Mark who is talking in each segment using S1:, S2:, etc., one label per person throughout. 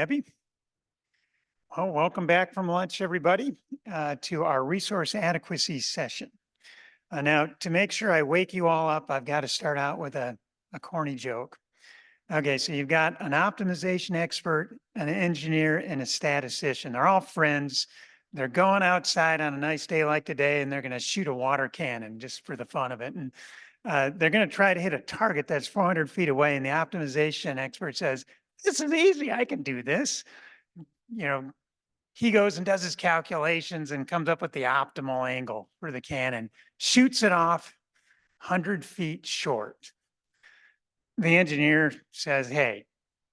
S1: Debbie. Well, welcome back from lunch, everybody, to our resource adequacy session. Now, to make sure I wake you all up, I've got to start out with a corny joke. Okay, so you've got an optimization expert, an engineer, and a statistician. They're all friends. They're going outside on a nice day like today, and they're going to shoot a water cannon just for the fun of it. And they're going to try to hit a target that's 400 feet away. And the optimization expert says, "This is easy. I can do this." You know, he goes and does his calculations and comes up with the optimal angle for the cannon, shoots it off 100 feet short. The engineer says, "Hey,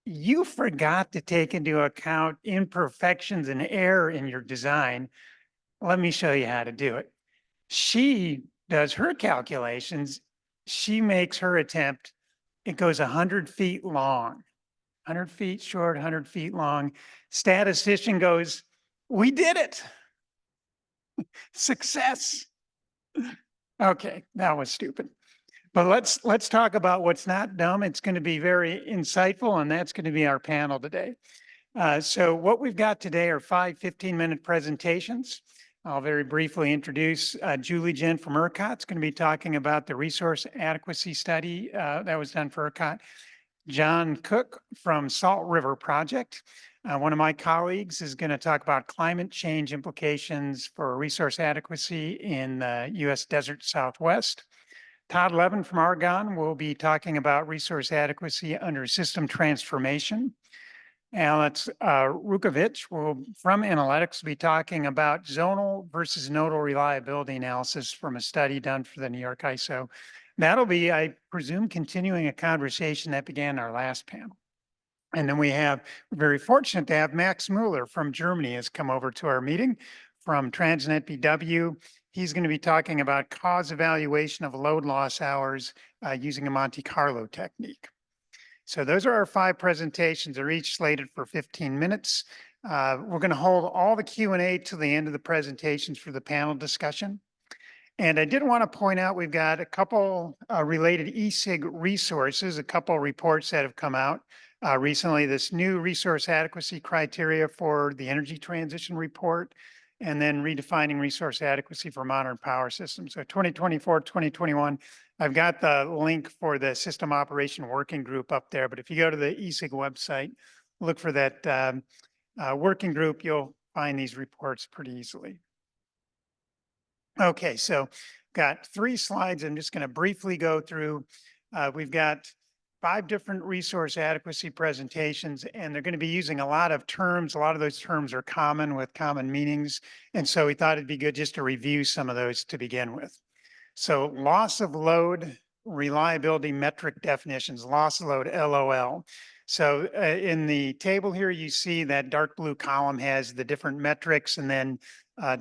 S1: you forgot to take into account imperfections and error in your design. Let me show you how to do it." She does her calculations. She makes her attempt. It goes 100 feet long, 100 feet short, 100 feet long. Statistician goes, "We did it. Success." Okay, that was stupid. But let's talk about what's not dumb. It's going to be very insightful, and that's going to be our panel today. So what we've got today are 5 15-minute presentations. I'll very briefly introduce Julie Jen from ERCOT. It's going to be talking about the resource adequacy study that was done for ERCOT. John Cook from Salt River Project. One of my colleagues is going to talk about climate change implications for resource adequacy in the U.S. Desert Southwest. Todd Levin from Argonne will be talking about resource adequacy under system transformation. Alex Rudkevich from Enelytix will be talking about zonal versus nodal reliability analysis from a study done for the New York ISO. That'll be, I presume, continuing a conversation that began our last panel. And then we're very fortunate to have Max Muller from Germany has come over to our meeting from TransnetBW. He's going to be talking about cause evaluation of load loss hours using a Monte-Carlo technique. So those are our 5 presentations. They're each slated for 15 minutes. We're going to hold all the Q&A to the end of the presentations for the panel discussion. And I did want to point out we've got a couple related ESIG resources, a couple reports that have come out recently. This new resource adequacy criteria for the energy transition report, and then redefining resource adequacy for modern power systems. So 2024, 2021, I've got the link for the system operation working group up there. But if you go to the ESIG website, look for that working group, you'll find these reports pretty easily. Okay, so got 3 slides. I'm just going to briefly go through. We've got 5 different resource adequacy presentations, and they're going to be using a lot of terms. A lot of those terms are common with common meanings. And so we thought it'd be good just to review some of those to begin with. So loss of load reliability metric definitions, loss of load, LOL. So in the table here, you see that dark blue column has the different metrics and then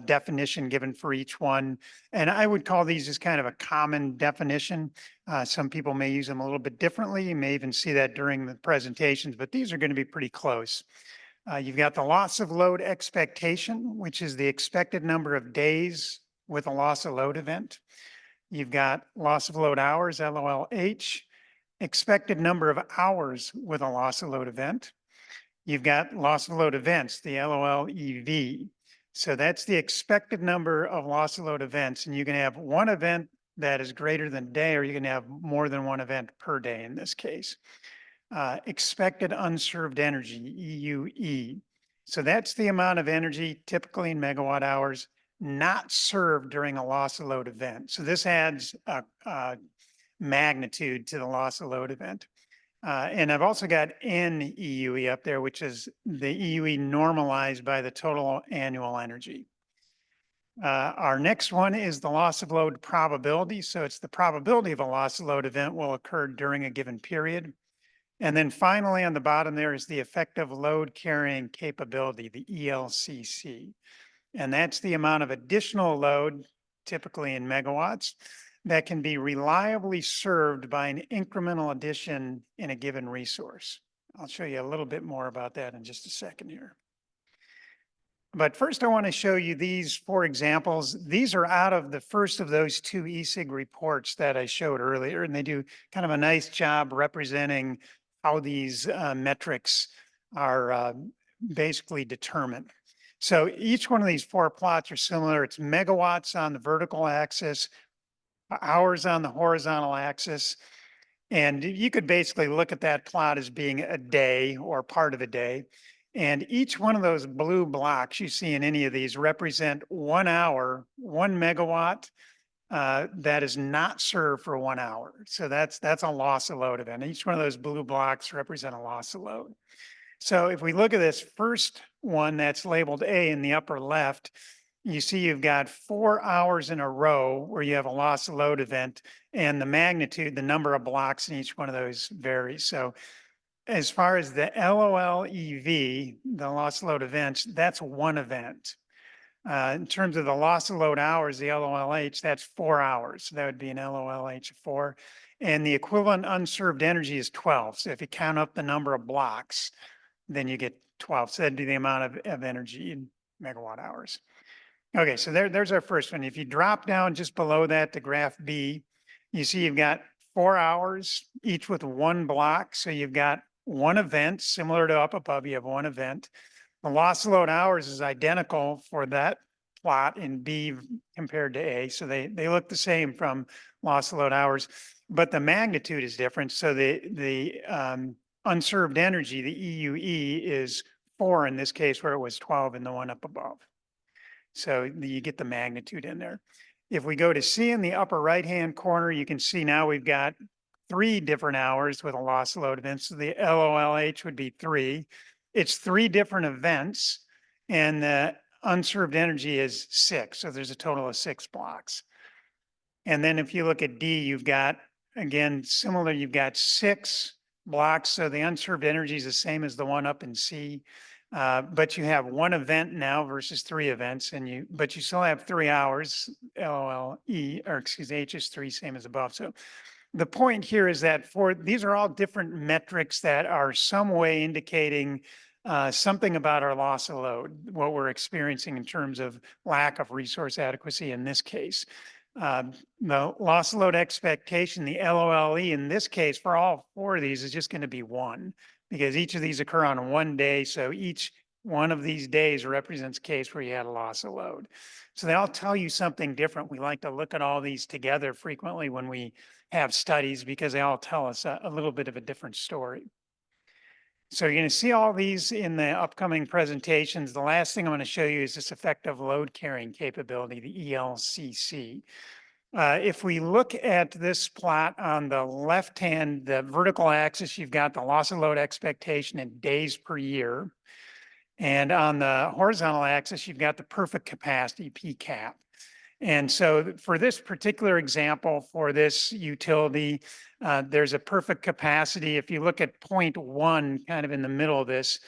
S1: definition given for each one. And I would call these as kind of a common definition. Some people may use them a little bit differently. You may even see that during the presentations, but these are going to be pretty close. You've got the loss of load expectation, which is the expected number of days with a loss of load event. You've got loss of load hours, LOLH, expected number of hours with a loss of load event. You've got loss of load events, the LOLEV. So that's the expected number of loss of load events. And you can have one event that is greater than a day, or you can have more than one event per day in this case. Expected unserved energy, EUE. So that's the amount of energy, typically in megawatt hours, not served during a loss of load event. So this adds a magnitude to the loss of load event. And I've also got NEUE up there, which is the EUE normalized by the total annual energy. Our next one is the loss of load probability. So it's the probability of a loss of load event will occur during a given period. And then finally on the bottom there is the effective load carrying capability, the ELCC. And that's the amount of additional load, typically in megawatts, that can be reliably served by an incremental addition in a given resource. I'll show you a little bit more about that in just a second here. But first I want to show you these 4 examples. These are out of the first of those 2 ESIG reports that I showed earlier, and they do kind of a nice job representing how these metrics are basically determined. So each one of these 4 plots are similar. It's megawatts on the vertical axis, hours on the horizontal axis. And you could basically look at that plot as being a day or part of a day. And each one of those blue blocks you see in any of these represent 1 hour, 1 megawatt that is not served for 1 hour. So that's a loss of load event. Each one of those blue blocks represent a loss of load. So if we look at this first one that's labeled A in the upper left, you see you've got 4 hours in a row where you have a loss of load event, and the magnitude, the number of blocks in each one of those varies. So as far as the LOLEV, the loss of load events, that's one event. In terms of the loss of load hours, the LOLH, that's 4 hours. So that would be an LOLH of 4. And the equivalent unserved energy is 12. So if you count up the number of blocks, then you get 12. So that'd be the amount of energy in megawatt hours. Okay, so there's our first one. If you drop down just below that to graph B, you see you've got 4 hours, each with 1 block. So you've got 1 event, similar to up above, you have 1 event. The loss of load hours is identical for that plot in B compared to A. So they look the same from loss of load hours, but the magnitude is different. So the unserved energy, the EUE, is 4 in this case, where it was 12 in the one up above. So you get the magnitude in there. If we go to C in the upper right-hand corner, you can see now we've got 3 different hours with a loss of load event. So the LOLH would be 3. It's 3 different events, and the unserved energy is 6. So there's a total of 6 blocks. And then if you look at D, you've got, again, similar, you've got 6 blocks. So the unserved energy is the same as the one up in C. But you have 1 event now versus 3 events, but you still have 3 hours. LOLE, or excuse me, H is 3, same as above. So the point here is that these are all different metrics that are some way indicating something about our loss of load, what we're experiencing in terms of lack of resource adequacy in this case. The loss of load expectation, the LOLE in this case for all 4 of these is just going to be 1, because each of these occur on 1 day. So each one of these days represents a case where you had a loss of load. So they all tell you something different. We like to look at all these together frequently when we have studies, because they all tell us a little bit of a different story. So you're going to see all these in the upcoming presentations. The last thing I'm going to show you is this effective load carrying capability, the ELCC. If we look at this plot on the left hand, the vertical axis, you've got the loss of load expectation in days per year. And on the horizontal axis, you've got the perfect capacity, PCAP. And so for this particular example, for this utility, there's a perfect capacity. If you look at 0.1, kind of in the middle of this,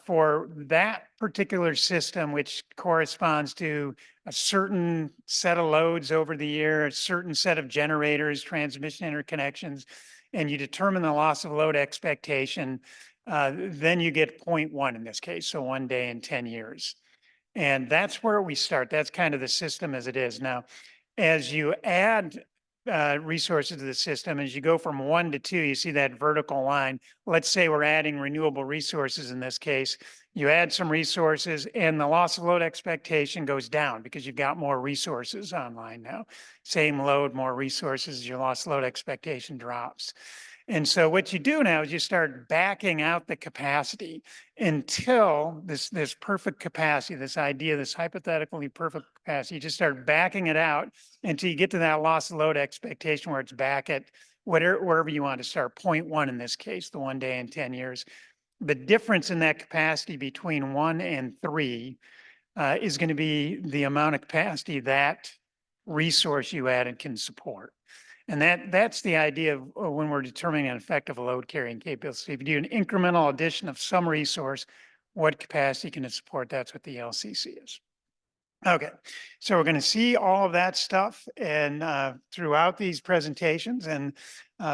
S1: for that particular system, which corresponds to a certain set of loads over the year, a certain set of generators, transmission interconnections, and you determine the loss of load expectation, then you get 0.1 in this case, so 1 day in 10 years. And that's where we start. That's kind of the system as it is. Now, as you add resources to the system, as you go from 1 to 2, you see that vertical line. Let's say we're adding renewable resources in this case. You add some resources and the loss of load expectation goes down because you've got more resources online now. Same load, more resources, your loss of load expectation drops. And so what you do now is you start backing out the capacity until this perfect capacity, this idea, this hypothetically perfect capacity, you just start backing it out until you get to that loss of load expectation where it's back at wherever you want to start, 0.1 in this case, the 1 day in 10 years. The difference in that capacity between 1 and 3 is going to be the amount of capacity that resource you added can support. And that's the idea of when we're determining an effective load carrying capability. If you do an incremental addition of some resource, what capacity can it support? That's what the LCC is. Okay, so we're going to see all of that stuff and throughout these presentations, and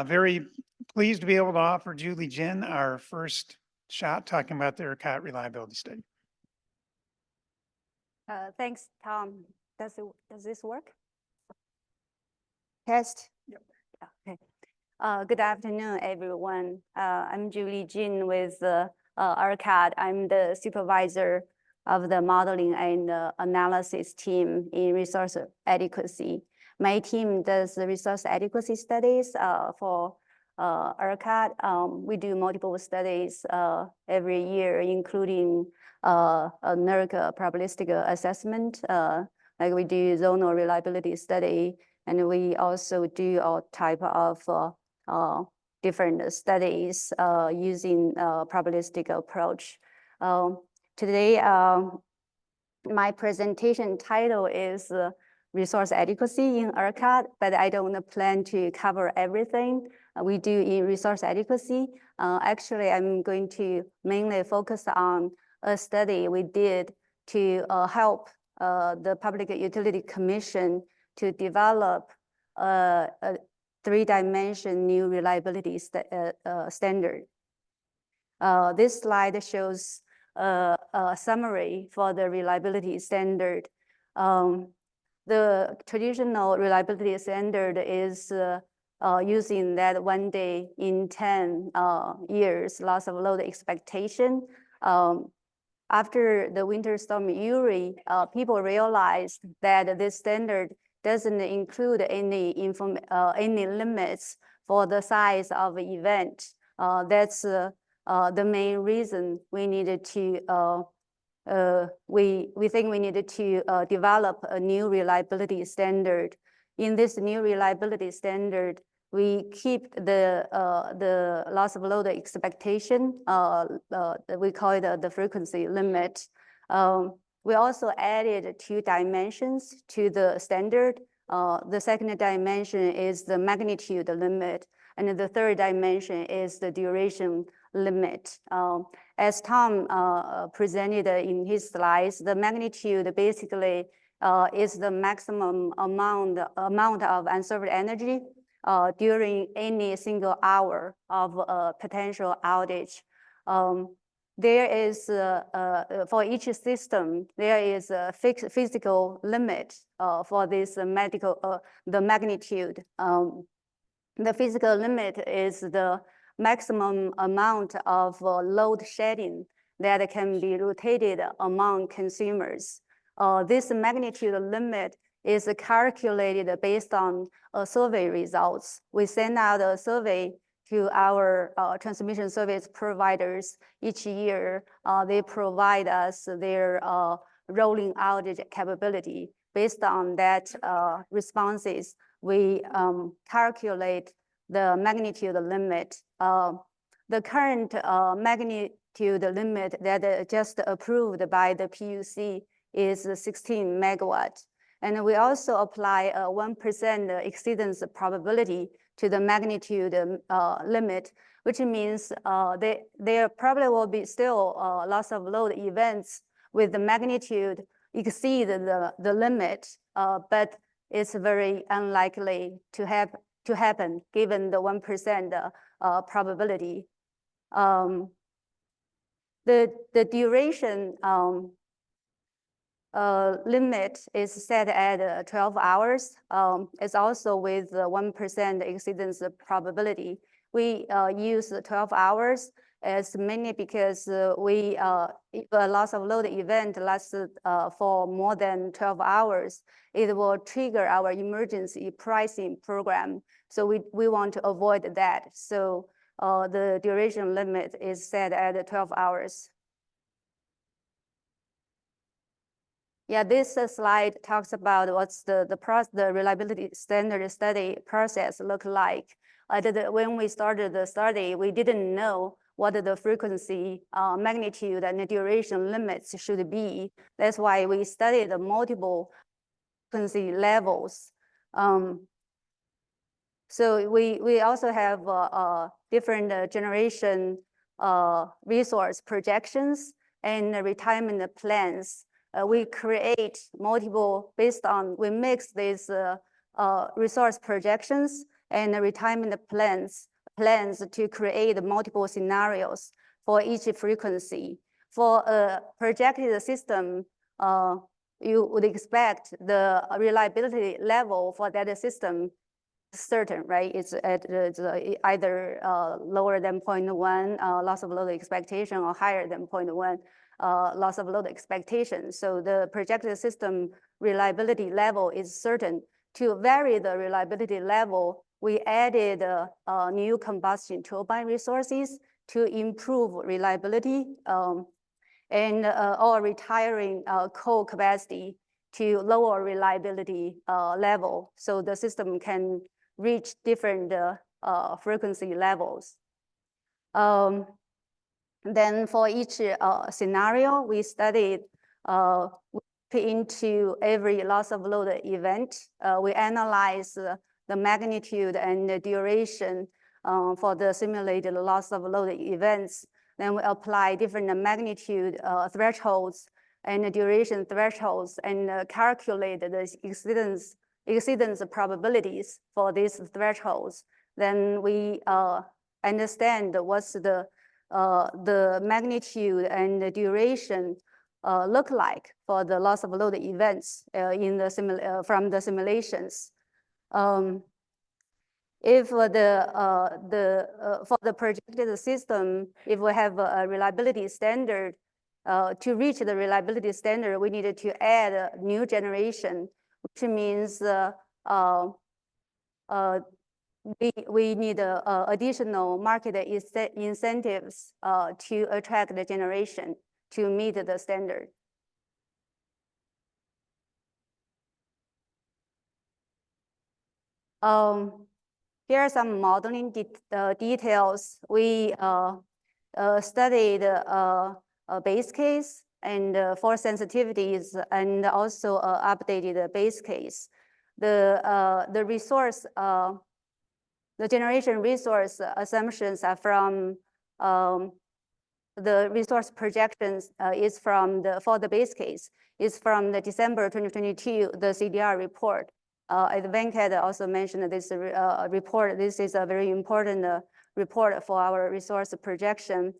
S1: very pleased to be able to offer Julie Jin our first shot talking about the ERCOT reliability study.
S2: Thanks, Tom. Does this work? Test.
S1: Yep.
S2: Okay. Good afternoon, everyone. I'm Julie Jin with ERCOT. I'm the supervisor of the modeling and analysis team in resource adequacy. My team does the resource adequacy studies for ERCOT. We do multiple studies every year, including a NERC probabilistic assessment, like we do zonal reliability study, and we also do all type of different studies using probabilistic approach. Today, my presentation title is Resource Adequacy in ERCOT, but I don't plan to cover everything we do in resource adequacy. Actually, I'm going to mainly focus on a study we did to help the Public Utility Commission to develop a three-dimension new reliability standard. This slide shows a summary for the reliability standard. The traditional reliability standard is using that 1 day in 10 years loss of load expectation. After the winter storm Uri, people realized that this standard doesn't include any limits for the size of the event. That's the main reason we needed to we think we needed to develop a new reliability standard. In this new reliability standard, we keep the loss of load expectation. We call it the frequency limit. We also added 2 dimensions to the standard. The second dimension is the magnitude limit, and the third dimension is the duration limit. As Tom presented in his slides, the magnitude basically is the maximum amount of unserved energy during any single hour of a potential outage. There is, for each system, there is a fixed physical limit for this the magnitude. The physical limit is the maximum amount of load shedding that can be rotated among consumers. This magnitude limit is calculated based on survey results. We send out a survey to our transmission service providers each year. They provide us their rolling outage capability. Based on that responses, we calculate the magnitude limit. The current magnitude limit that just approved by the PUC is 16 megawatt. And we also apply a 1% exceedance probability to the magnitude limit, which means there probably will be still loss of load events with the magnitude exceed the limit, but it's very unlikely to happen given the 1% probability. The duration limit is set at 12 hours. It's also with 1% exceedance probability. We use 12 hours as mainly because if a loss of load event lasts for more than 12 hours, it will trigger our emergency pricing program. So we want to avoid that. So the duration limit is set at 12 hours. Yeah, this slide talks about what's the reliability standard study process look like. When we started the study, we didn't know what the frequency, magnitude, and the duration limits should be. That's why we studied the multiple frequency levels. So we also have different generation resource projections and retirement plans. We create multiple we mix these resource projections and retirement plans to create multiple scenarios for each frequency. For a projected system, you would expect the reliability level for that system certain, right? It's either lower than 0.1 loss of load expectation or higher than 0.1 loss of load expectation. So the projected system reliability level is certain. To vary the reliability level, we added new combustion turbine resources to improve reliability and or retiring coal capacity to lower reliability level, so the system can reach different frequency levels. Then for each scenario, we studied into every loss of load event. We analyze the magnitude and the duration for the simulated loss of load events. Then we apply different magnitude thresholds and duration thresholds and calculate the exceedance probabilities for these thresholds. Then we understand what's the magnitude and the duration look like for the loss of load events in the from the simulations. If for the projected system, if we have a reliability standard, to reach the reliability standard, we needed to add a new generation, which means we need additional market incentives to attract the generation to meet the standard. Here are some modeling details. We studied a base case and for sensitivities, and also updated the base case. The resource, the generation resource assumptions are from the resource projections is from for the base case is from the December 2022 the CDR report. As Venkat also mentioned, this report. This is a very important report for our resource projection.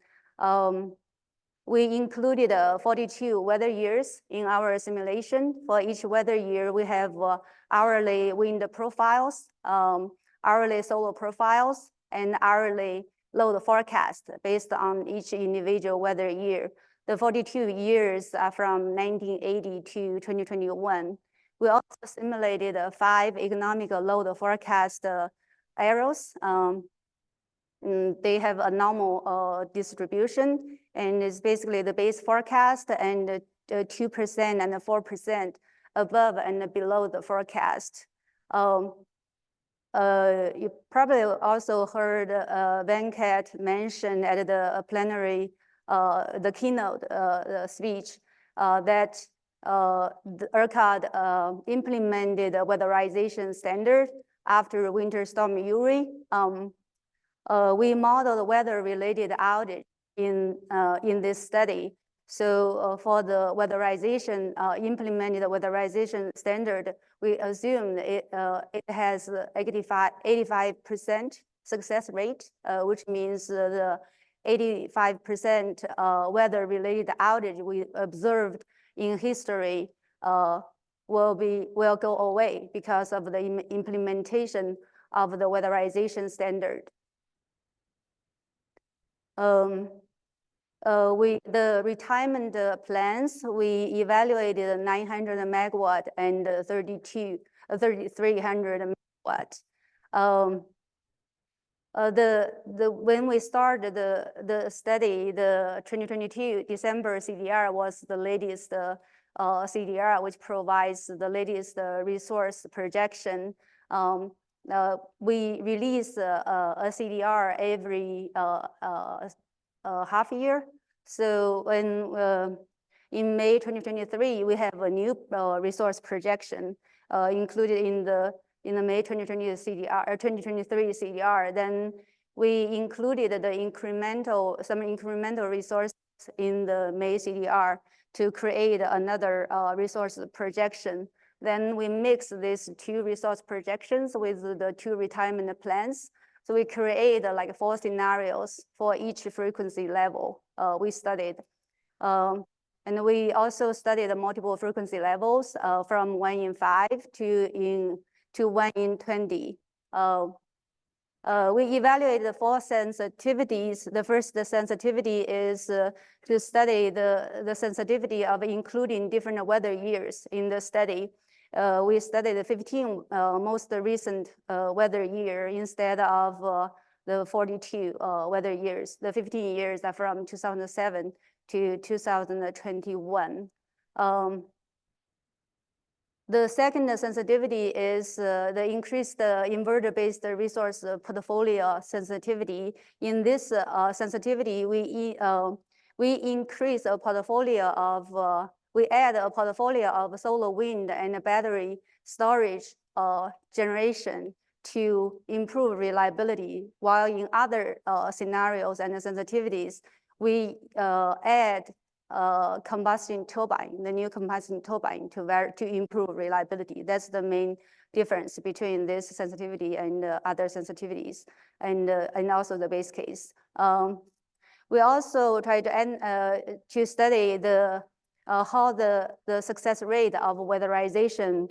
S2: We included 42 weather years in our simulation. For each weather year, we have hourly wind profiles, hourly solar profiles, and hourly load forecast based on each individual weather year. The 42 years are from 1980 to 2021. We also simulated 5 economic load forecast arrows. They have a normal distribution, and it's basically the base forecast and 2% and 4% above and below the forecast. You probably also heard Venkat mention at the plenary, the keynote speech, that the ERCOT implemented a weatherization standard after Winter Storm Uri. We modeled weather-related outage in this study. So for the weatherization, implemented weatherization standard, we assumed it has 85% success rate, which means the 85% weather-related outage we observed in history will go away because of the implementation of the weatherization standard. The retirement plans, we evaluated 900 megawatt and 3,300 megawatt. When we started the study, the 2022 December CDR was the latest CDR, which provides the latest resource projection. We release a CDR every half year. So when in May 2023, we have a new resource projection included in the May 2023 CDR. Then we included the some incremental resources in the May CDR to create another resource projection. Then we mix these 2 resource projections with the 2 retirement plans. So we create like 4 scenarios for each frequency level we studied. And we also studied the multiple frequency levels from 1 in 5 to 1 in 20. we evaluated the 4 sensitivities. The first sensitivity is to study the sensitivity of including different weather years in the study. We studied the 15 most recent weather year instead of the 42 weather years. The 15 years are from 2007 to 2021. The second sensitivity is the increased inverter-based resource portfolio sensitivity. In this sensitivity, we increase a portfolio of, we add a portfolio of solar, wind, and battery storage generation to improve reliability, while in other scenarios and sensitivities, we add combustion turbine, the new combustion turbine to improve reliability. That's the main difference between this sensitivity and other sensitivities, and also the base case. We also try to study how the success rate of weatherization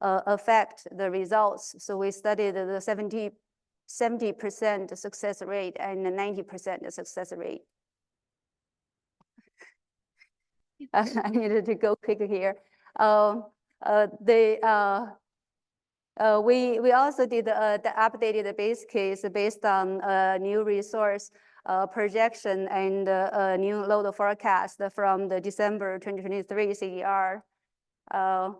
S2: affect the results. So we studied the 70% success rate and 90% success rate. I needed to go quick here. We also did the updated base case based on new resource projection and new load forecast from the December 2023 CER. I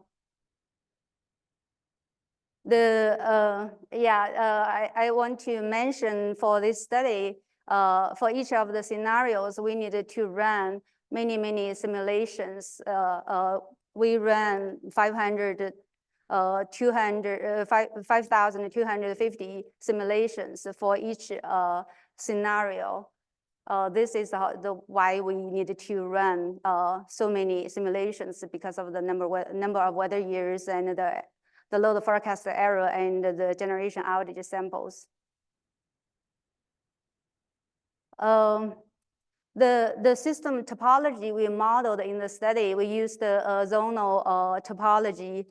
S2: want to mention for this study, for each of the scenarios, we needed to run many simulations. We ran 5,250 simulations for each scenario. This is why we needed to run so many simulations, because of the number of weather years and the load forecast error and the generation outage samples. The system topology we modeled in the study, we used the zonal topology.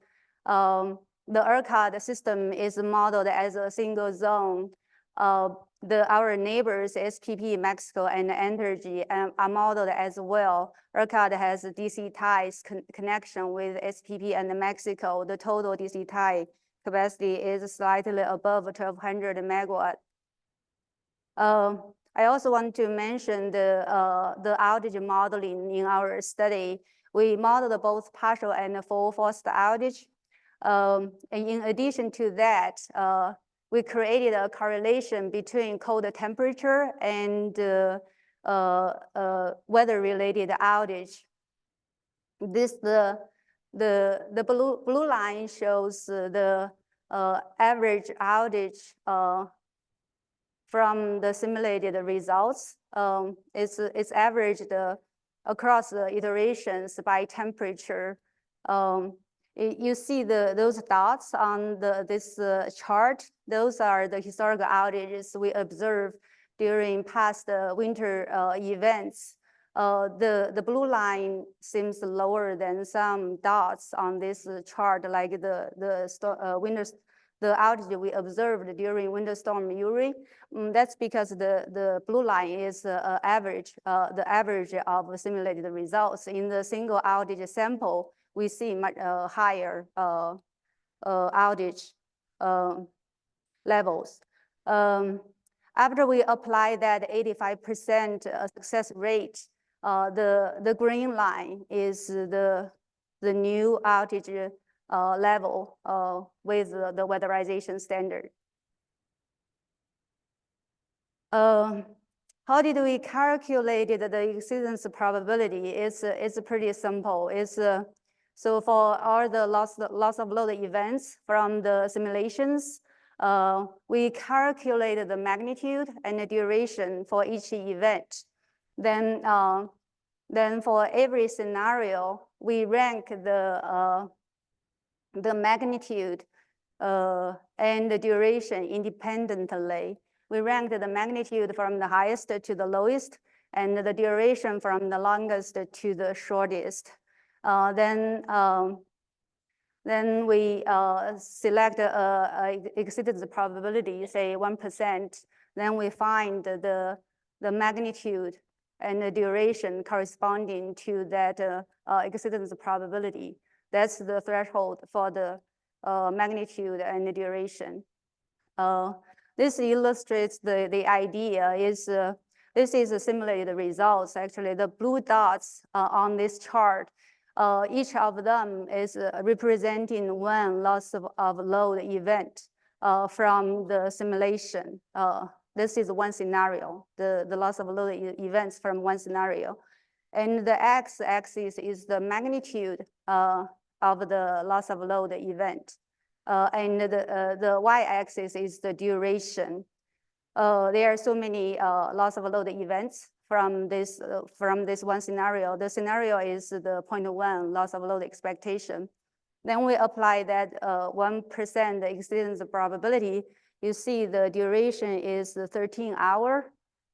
S2: The ERCOT system is modeled as a single zone. Our neighbors, SPP, Mexico, and Entergy are modeled as well. ERCOT has a DC ties connection with SPP and Mexico. The total DC tie capacity is slightly above 1,200 megawatt. I also want to mention the outage modeling in our study. We modeled both partial and full forced outage. And in addition to that, we created a correlation between cold temperature and weather-related outage. The blue line shows the average outage from the simulated results. It's averaged across the iterations by temperature. You see those dots on this chart. Those are the historical outages we observed during past winter events. The blue line seems lower than some dots on this chart, like the outage we observed during Winter Storm Uri. That's because the blue line is the average of simulated results. In the single outage sample, we see much higher outage levels. After we apply that 85% success rate, the green line is the new outage level with the weatherization standard. How did we calculate the exceedance probability? It's pretty simple. So for all the loss of load events from the simulations, we calculated the magnitude and the duration for each event. Then for every scenario, we rank the magnitude and the duration independently. We ranked the magnitude from the highest to the lowest, and the duration from the longest to the shortest. Then Then we select exceedance probability, say 1%. Then we find the magnitude and the duration corresponding to that exceedance probability. That's the threshold for the magnitude and the duration. This illustrates the idea is this is similarly the results. Actually, the blue dots on this chart, each of them is representing one loss of load event from the simulation. This is one scenario, the loss of load events from one scenario. And the x-axis is the magnitude of the loss of load event. And the y-axis is the duration. There are so many loss of load events from this one scenario. The scenario is the 0.1 loss of load expectation. Then we apply that 1% exceedance probability. You see the duration is 13 hours,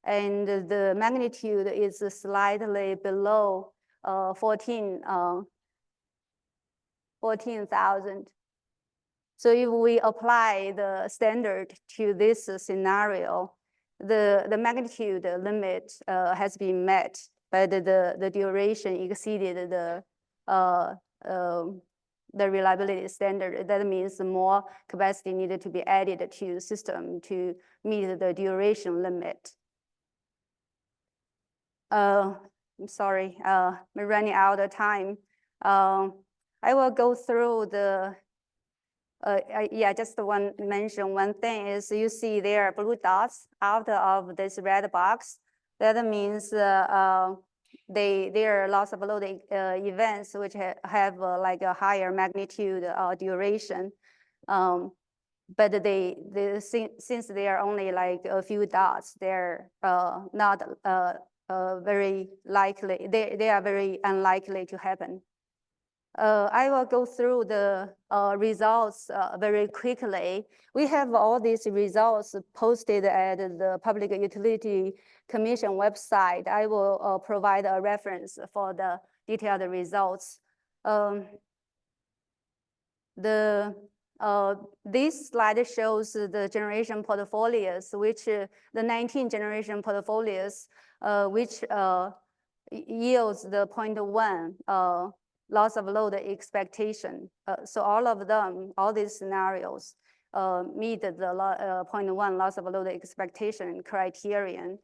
S2: and the magnitude is slightly below 14,000. So if we apply the standard to this scenario, the magnitude limit has been met, but the duration exceeded the reliability standard. That means more capacity needed to be added to the system to meet the duration limit. I'm sorry, we're running out of time. I will go through the, just mention one thing is you see there are blue dots out of this red box. That means they are loss of load events which have like a higher magnitude duration. But since they are only like a few dots, they're not very likely. They are very unlikely to happen. I will go through the results very quickly. We have all these results posted at the Public Utility Commission website. I will provide a reference for the detailed results. This slide shows the generation portfolios, which the 19 generation portfolios, which yields the 0.1 loss of load expectation. So all of them, all these scenarios meet the 0.1 loss of load expectation criterion.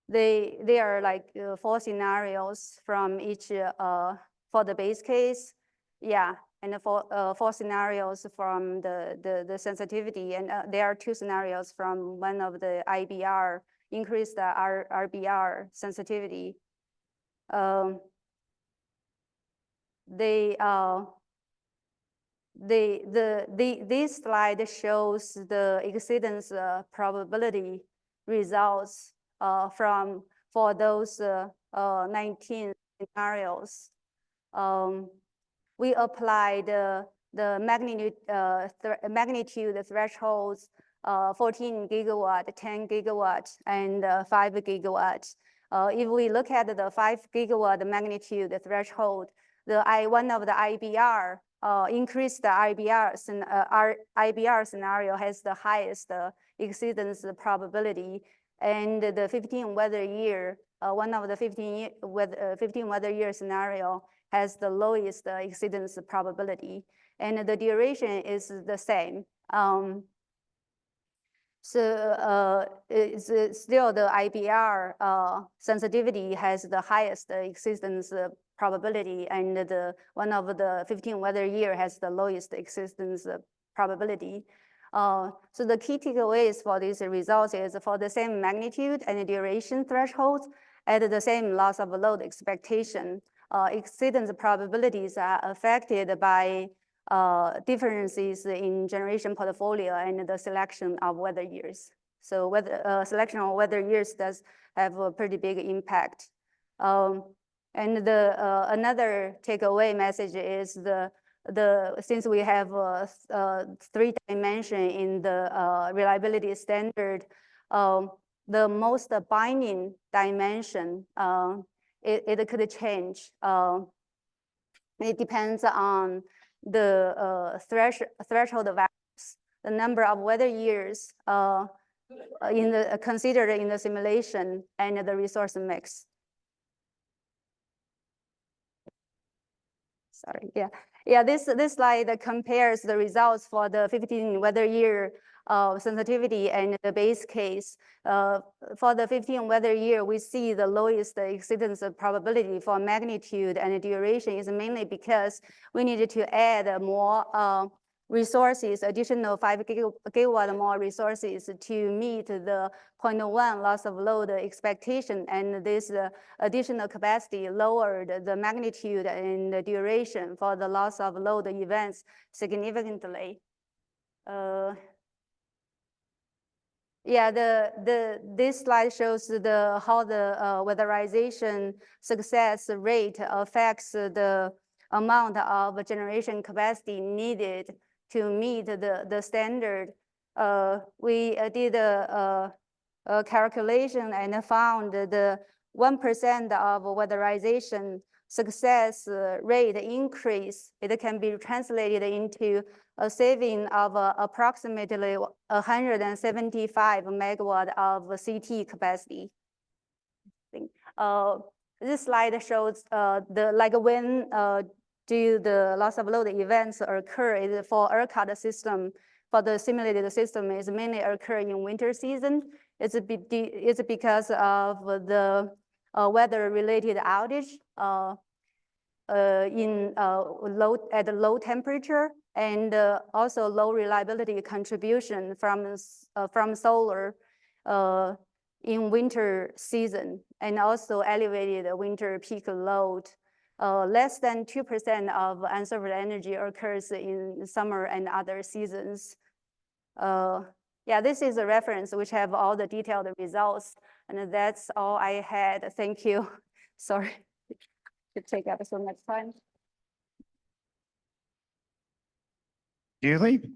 S2: They are like 4 scenarios from each for the base case, and 4 scenarios from the sensitivity, and there are 2 scenarios from one of the IBR, increase the RBR sensitivity. This slide shows the exceedance probability results for those 19 scenarios. We applied the magnitude thresholds 14 gigawatt, 10 gigawatt, and 5 gigawatt. If we look at the 5 gigawatt magnitude threshold, one of the IBR increased the IBR scenario has the highest exceedance probability, and the 15 weather year, one of the 15 weather year scenario has the lowest exceedance probability, and the duration is the same. So it's still the IBR sensitivity has the highest exceedance probability, and one of the 15 weather year has the lowest exceedance probability. So the key takeaways for these results is for the same magnitude and duration thresholds at the same loss of load expectation, exceedance probabilities are affected by differences in generation portfolio and the selection of weather years. So selection of weather years does have a pretty big impact. And another takeaway message is since we have 3 dimension in the reliability standard, the most binding dimension it could change. It depends on the threshold values, the number of weather years considered in the simulation, and the resource mix. Sorry, yeah. This slide compares the results for the 15 weather year sensitivity and the base case. For the 15 weather year, we see the lowest exceedance probability for magnitude and duration is mainly because we needed to add more resources, additional 5 gigawatt more resources to meet the 0.1 loss of load expectation, and this additional capacity lowered the magnitude and the duration for the loss of load events significantly. This slide shows how the weatherization success rate affects the amount of generation capacity needed to meet the standard. We did a calculation and found the 1% of weatherization success rate increase. It can be translated into a saving of approximately 175 megawatt of CT capacity. This slide shows when do the loss of load events occur for ERCOT system. For the simulated system, is mainly occur in winter season. It's because of the weather-related outage at low temperature, and also low reliability contribution from solar in winter season, and also elevated winter peak load. Less than 2% of unserved energy occurs in summer and other seasons. This is a reference which have all the detailed results, and that's all I had. Thank you. Sorry to take up so much time.
S1: Julie?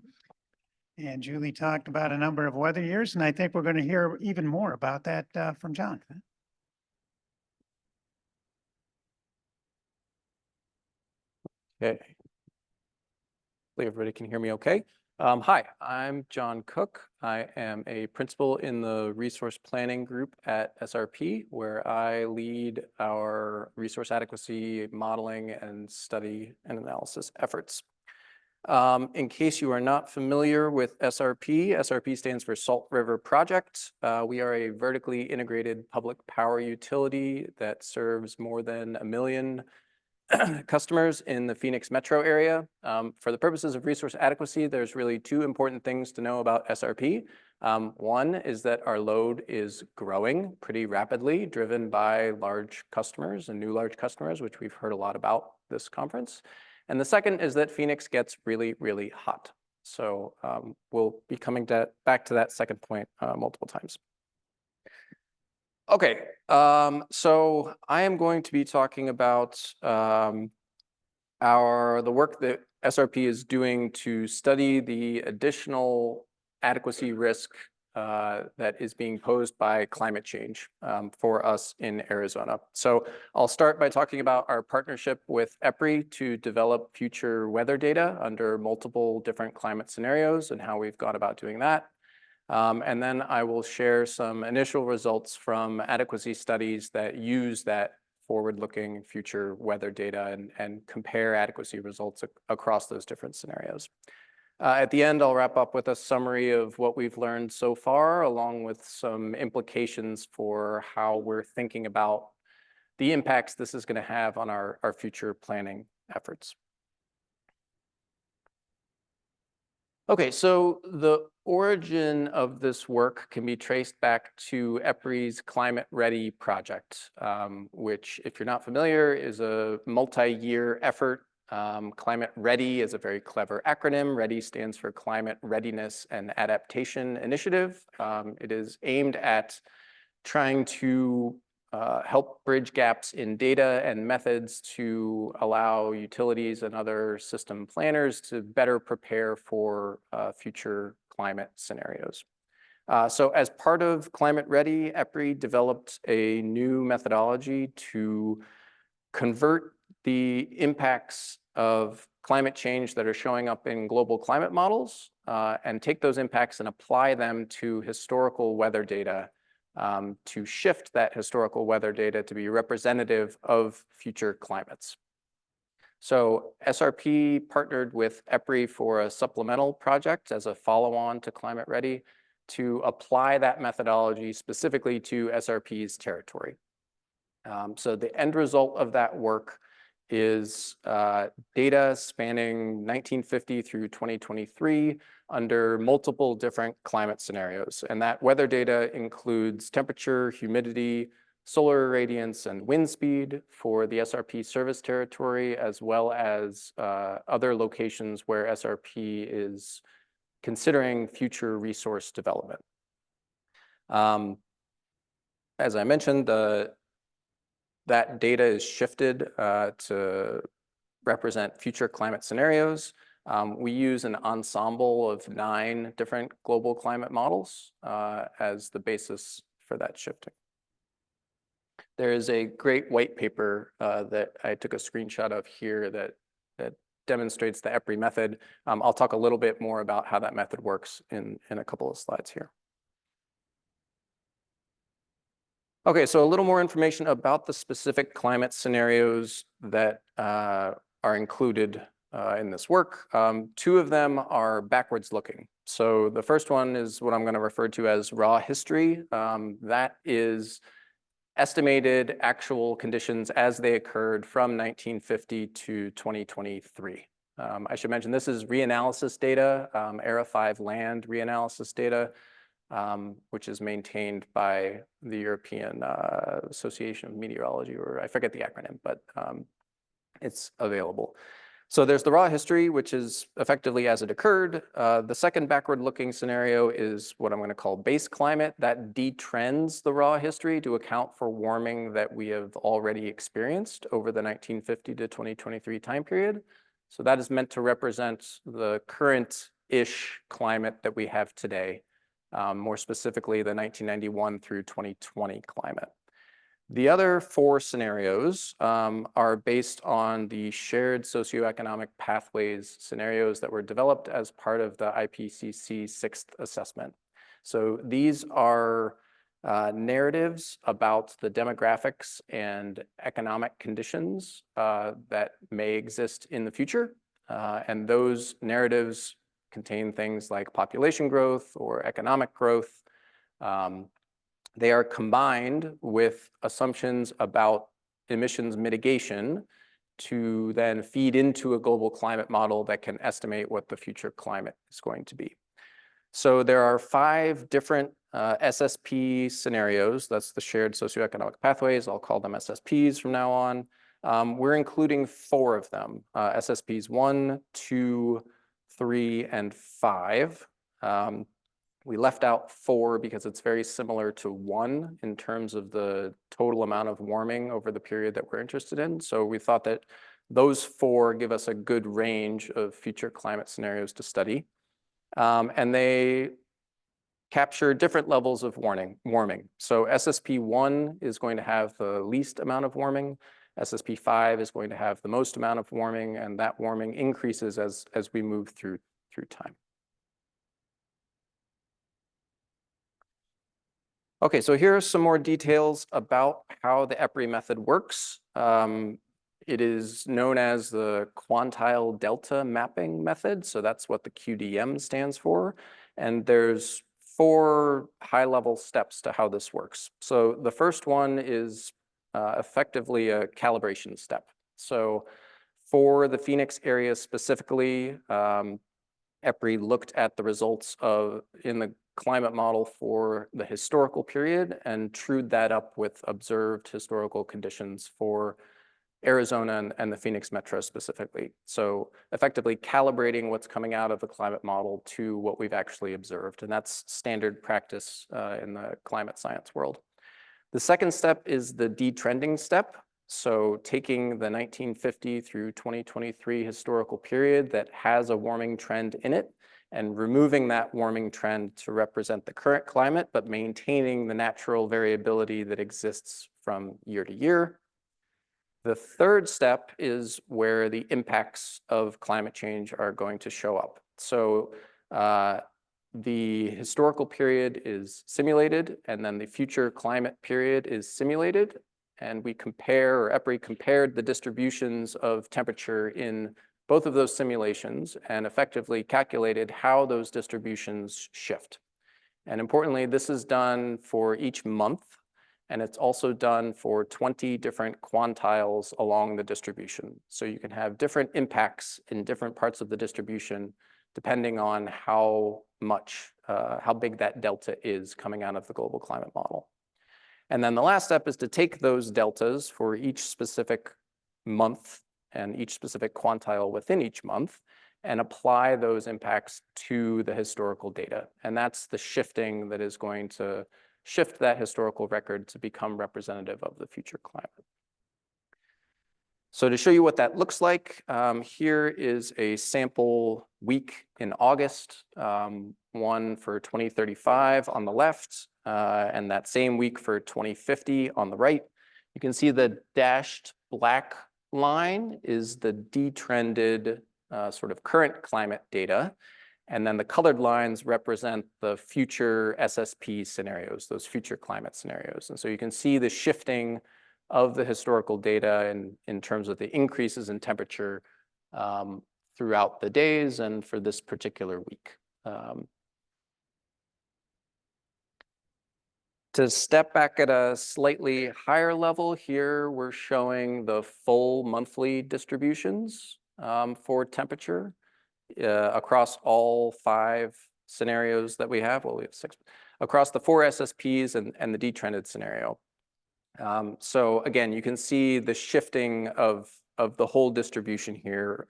S1: And Julie talked about a number of weather years, and I think we're going to hear even more about that from John.
S3: Okay. Hopefully everybody can hear me okay. Hi, I'm John Cook. I am a principal in the resource planning group at SRP, where I lead our resource adequacy modeling and study and analysis efforts. In case you are not familiar with SRP, SRP stands for Salt River Project. We are a vertically integrated public power utility that serves more than 1 million customers in the Phoenix metro area. For the purposes of resource adequacy, there's really 2 important things to know about SRP. One is that our load is growing pretty rapidly, driven by large customers and new large customers, which we've heard a lot about this conference. And the second is that Phoenix gets really, really hot. So we'll be coming back to that second point multiple times. Okay, so I am going to be talking about the work that SRP is doing to study the additional adequacy risk that is being posed by climate change for us in Arizona. So I'll start by talking about our partnership with EPRI to develop future weather data under multiple different climate scenarios and how we've gone about doing that. And then I will share some initial results from adequacy studies that use that forward-looking future weather data and compare adequacy results across those different scenarios. At the end, I'll wrap up with a summary of what we've learned so far, along with some implications for how we're thinking about the impacts this is going to have on our future planning efforts. Okay, so the origin of this work can be traced back to EPRI's Climate Ready project, which, if you're not familiar, is a multi-year effort. Climate Ready is a very clever acronym. READY stands for Climate Readiness and Adaptation Initiative. It is aimed at trying to help bridge gaps in data and methods to allow utilities and other system planners to better prepare for future climate scenarios. So as part of Climate Ready, EPRI developed a new methodology to convert the impacts of climate change that are showing up in global climate models and take those impacts and apply them to historical weather data to shift that historical weather data to be representative of future climates. So SRP partnered with EPRI for a supplemental project as a follow-on to Climate Ready to apply that methodology specifically to SRP's territory. So the end result of that work is data spanning 1950 through 2023 under multiple different climate scenarios. And that weather data includes temperature, humidity, solar irradiance, and wind speed for the SRP service territory, as well as other locations where SRP is considering future resource development. As I mentioned, that data is shifted to represent future climate scenarios. We use an ensemble of 9 different global climate models as the basis for that shifting. There is a great white paper that I took a screenshot of here that demonstrates the EPRI method. I'll talk a little bit more about how that method works in a couple of slides here. Okay, so a little more information about the specific climate scenarios that are included in this work. 2 of them are backwards looking. So the first one is what I'm going to refer to as raw history. That is estimated actual conditions as they occurred from 1950 to 2023. I should mention this is reanalysis data, ERA 5 land reanalysis data, which is maintained by the European Association of Meteorology, or I forget the acronym, but it's available. So there's the raw history, which is effectively as it occurred. The second backward-looking scenario is what I'm going to call base climate. That detrends the raw history to account for warming that we have already experienced over the 1950 to 2023 time period. So that is meant to represent the current-ish climate that we have today, more specifically the 1991 through 2020 climate. The other 4 scenarios are based on the shared socioeconomic pathways scenarios that were developed as part of the IPCC 6th assessment. So these are narratives about the demographics and economic conditions that may exist in the future. And those narratives contain things like population growth or economic growth. They are combined with assumptions about emissions mitigation to then feed into a global climate model that can estimate what the future climate is going to be. So there are 5 different SSP scenarios. That's the shared socioeconomic pathways. I'll call them SSPs from now on. We're including 4 of them, SSPs 1, 2, 3, and 5. We left out 4 because it's very similar to 1 in terms of the total amount of warming over the period that we're interested in. So we thought that those 4 give us a good range of future climate scenarios to study. And they capture different levels of warming. So SSP 1 is going to have the least amount of warming. SSP 5 is going to have the most amount of warming, and that warming increases as we move through time. Okay, so here are some more details about how the EPRI method works. It is known as the quantile delta mapping method. So that's what the QDM stands for. And there's 4 high-level steps to how this works. So the first one is effectively a calibration step. So for the Phoenix area specifically, EPRI looked at the results in the climate model for the historical period and trued that up with observed historical conditions for Arizona and the Phoenix metro specifically. So effectively calibrating what's coming out of the climate model to what we've actually observed. And that's standard practice in the climate science world. The second step is the detrending step. So taking the 1950 through 2023 historical period that has a warming trend in it and removing that warming trend to represent the current climate, but maintaining the natural variability that exists from year to year. The third step is where the impacts of climate change are going to show up. So the historical period is simulated, and then the future climate period is simulated. And we compare, or EPRI compared the distributions of temperature in both of those simulations and effectively calculated how those distributions shift. And importantly, this is done for each month, and it's also done for 20 different quantiles along the distribution. So you can have different impacts in different parts of the distribution depending on how big that delta is coming out of the global climate model. And then the last step is to take those deltas for each specific month and each specific quantile within each month and apply those impacts to the historical data. And that's the shifting that is going to shift that historical record to become representative of the future climate. So to show you what that looks like, here is a sample week in August, one for 2035 on the left, and that same week for 2050 on the right. You can see the dashed black line is the detrended sort of current climate data. And then the colored lines represent the future SSP scenarios, those future climate scenarios. And so you can see the shifting of the historical data in terms of the increases in temperature throughout the days and for this particular week. To step back at a slightly higher level here, we're showing the full monthly distributions for temperature across all 5 scenarios that we have. Well, we have 6 across the 4 SSPs and the detrended scenario. So again, you can see the shifting of the whole distribution here,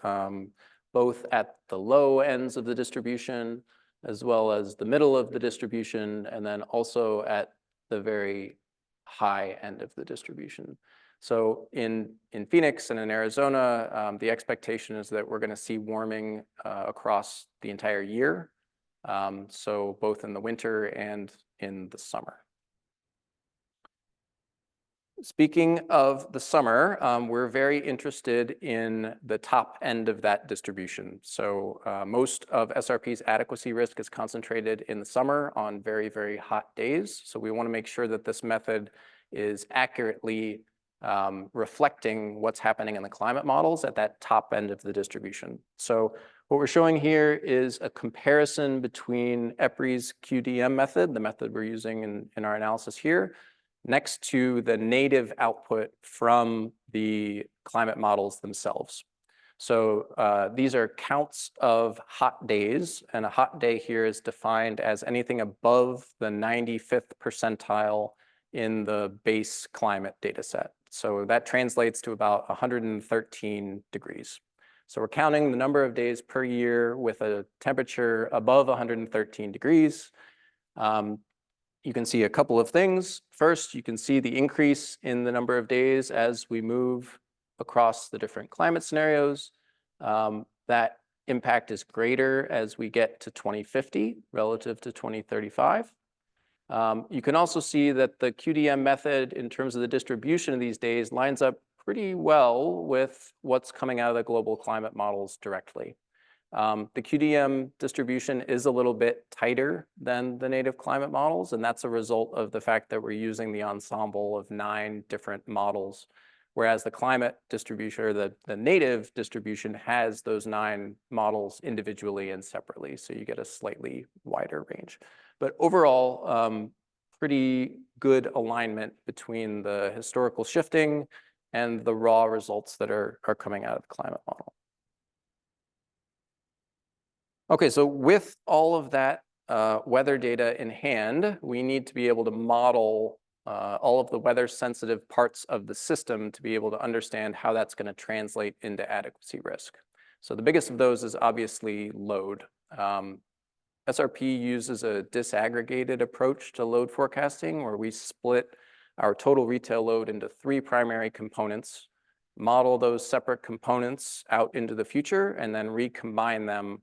S3: both at the low ends of the distribution, as well as the middle of the distribution, and then also at the very high end of the distribution. So in Phoenix and in Arizona, the expectation is that we're going to see warming across the entire year, so both in the winter and in the summer. Speaking of the summer, we're very interested in the top end of that distribution. So most of SRP's adequacy risk is concentrated in the summer on very, very hot days. So we want to make sure that this method is accurately reflecting what's happening in the climate models at that top end of the distribution. So what we're showing here is a comparison between EPRI's QDM method, the method we're using in our analysis here, next to the native output from the climate models themselves. So these are counts of hot days, and a hot day here is defined as anything above the 95th percentile in the base climate data set. So that translates to about 113 degrees. So we're counting the number of days per year with a temperature above 113 degrees. You can see a couple of things. First, you can see the increase in the number of days as we move across the different climate scenarios. That impact is greater as we get to 2050 relative to 2035. You can also see that the QDM method in terms of the distribution of these days lines up pretty well with what's coming out of the global climate models directly. The QDM distribution is a little bit tighter than the native climate models, and that's a result of the fact that we're using the ensemble of 9 different models, whereas the climate distribution, or the native distribution, has those 9 models individually and separately, so you get a slightly wider range. But overall, pretty good alignment between the historical shifting and the raw results that are coming out of the climate model. Okay, so with all of that weather data in hand, we need to be able to model all of the weather-sensitive parts of the system to be able to understand how that's going to translate into adequacy risk. So the biggest of those is obviously load. SRP uses a disaggregated approach to load forecasting, where we split our total retail load into 3 primary components, model those separate components out into the future, and then recombine them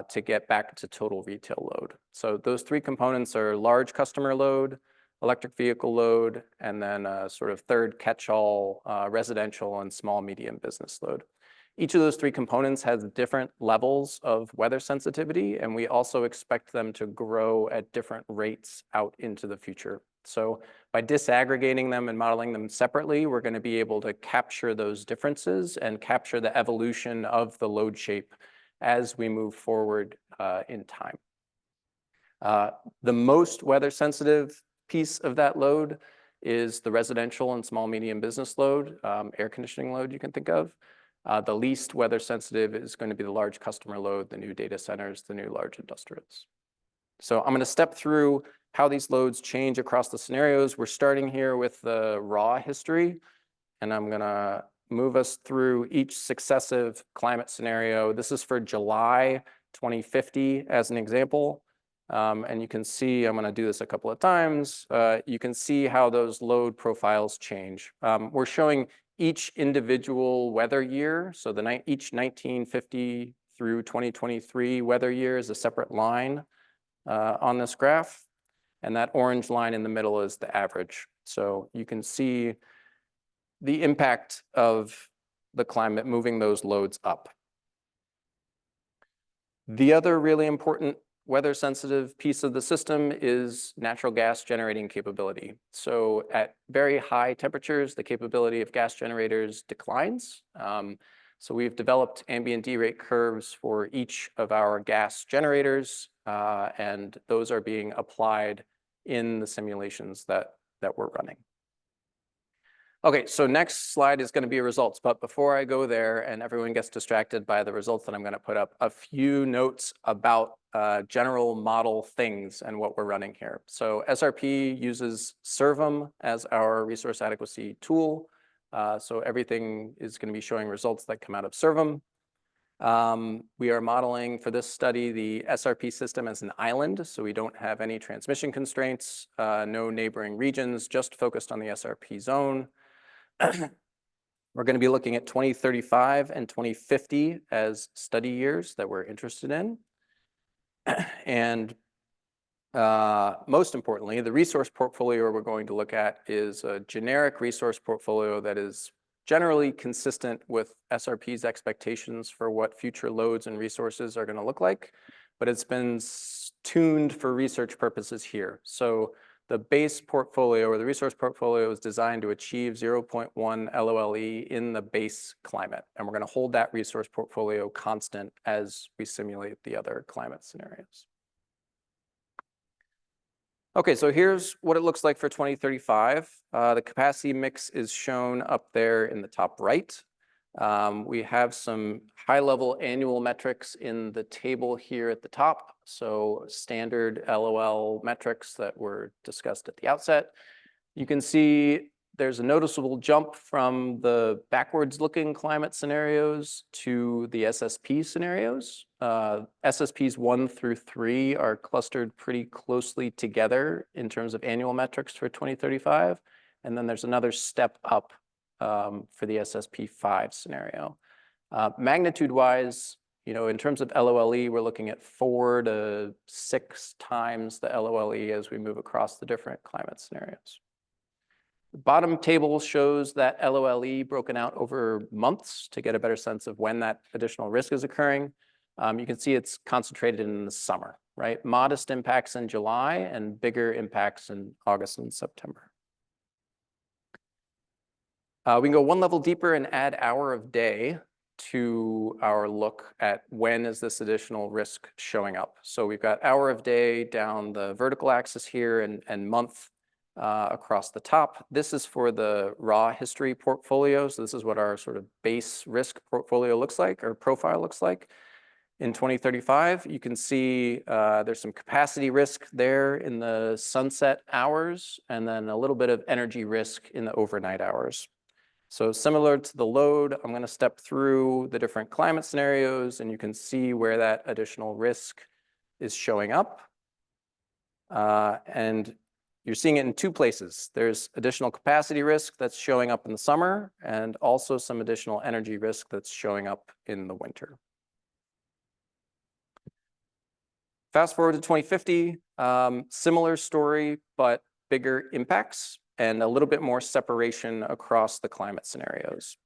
S3: to get back to total retail load. So those 3 components are large customer load, electric vehicle load, and then a sort of third catch-all residential and small medium business load. Each of those three components has different levels of weather sensitivity, and we also expect them to grow at different rates out into the future. So by disaggregating them and modeling them separately, we're going to be able to capture those differences and capture the evolution of the load shape as we move forward in time. The most weather sensitive piece of that load is the residential and small medium business load, air conditioning load you can think of. The least weather sensitive is going to be the large customer load, the new data centers, the new large industrials. So I'm going to step through how these loads change across the scenarios. We're starting here with the raw history, and I'm going to move us through each successive climate scenario. This is for July 2050 as an example. And you can see, I'm going to do this a couple of times. You can see how those load profiles change. We're showing each individual weather year. So each 1950 through 2023 weather year is a separate line on this graph. And that orange line in the middle is the average. So you can see the impact of the climate moving those loads up. The other really important weather sensitive piece of the system is natural gas generating capability. So at very high temperatures, the capability of gas generators declines. So we've developed ambient D-rate curves for each of our gas generators, and those are being applied in the simulations that we're running. Okay, so next slide is going to be results. But before I go there and everyone gets distracted by the results that I'm going to put up, a few notes about general model things and what we're running here. So SRP uses SERVM as our resource adequacy tool. So everything is going to be showing results that come out of SERVM. We are modeling for this study the SRP system as an island, so we don't have any transmission constraints, no neighboring regions, just focused on the SRP zone. We're going to be looking at 2035 and 2050 as study years that we're interested in. And most importantly, the resource portfolio we're going to look at is a generic resource portfolio that is generally consistent with SRP's expectations for what future loads and resources are going to look like, but it's been tuned for research purposes here. So the base portfolio or the resource portfolio is designed to achieve 0.1 LOLE in the base climate. And we're going to hold that resource portfolio constant as we simulate the other climate scenarios. Okay, so here's what it looks like for 2035. The capacity mix is shown up there in the top right. We have some high-level annual metrics in the table here at the top. So standard LOL metrics that were discussed at the outset. You can see there's a noticeable jump from the backwards-looking climate scenarios to the SSP scenarios. SSPs 1 through 3 are clustered pretty closely together in terms of annual metrics for 2035. And then there's another step up for the SSP 5 scenario. Magnitude-wise, in terms of LOLE, we're looking at 4 to 6 times the LOLE as we move across the different climate scenarios. The bottom table shows that LOLE broken out over months to get a better sense of when that additional risk is occurring. You can see it's concentrated in the summer, right? Modest impacts in July and bigger impacts in August and September. We can go one level deeper and add hour of day to our look at when is this additional risk showing up. So we've got hour of day down the vertical axis here and month across the top. This is for the raw history portfolio. So this is what our sort of base risk portfolio looks like, or profile looks like. In 2035, you can see there's some capacity risk there in the sunset hours, and then a little bit of energy risk in the overnight hours. So similar to the load, I'm going to step through the different climate scenarios, and you can see where that additional risk is showing up. And you're seeing it in 2 places. There's additional capacity risk that's showing up in the summer, and also some additional energy risk that's showing up in the winter. Fast forward to 2050, similar story, but bigger impacts and a little bit more separation across the climate scenarios.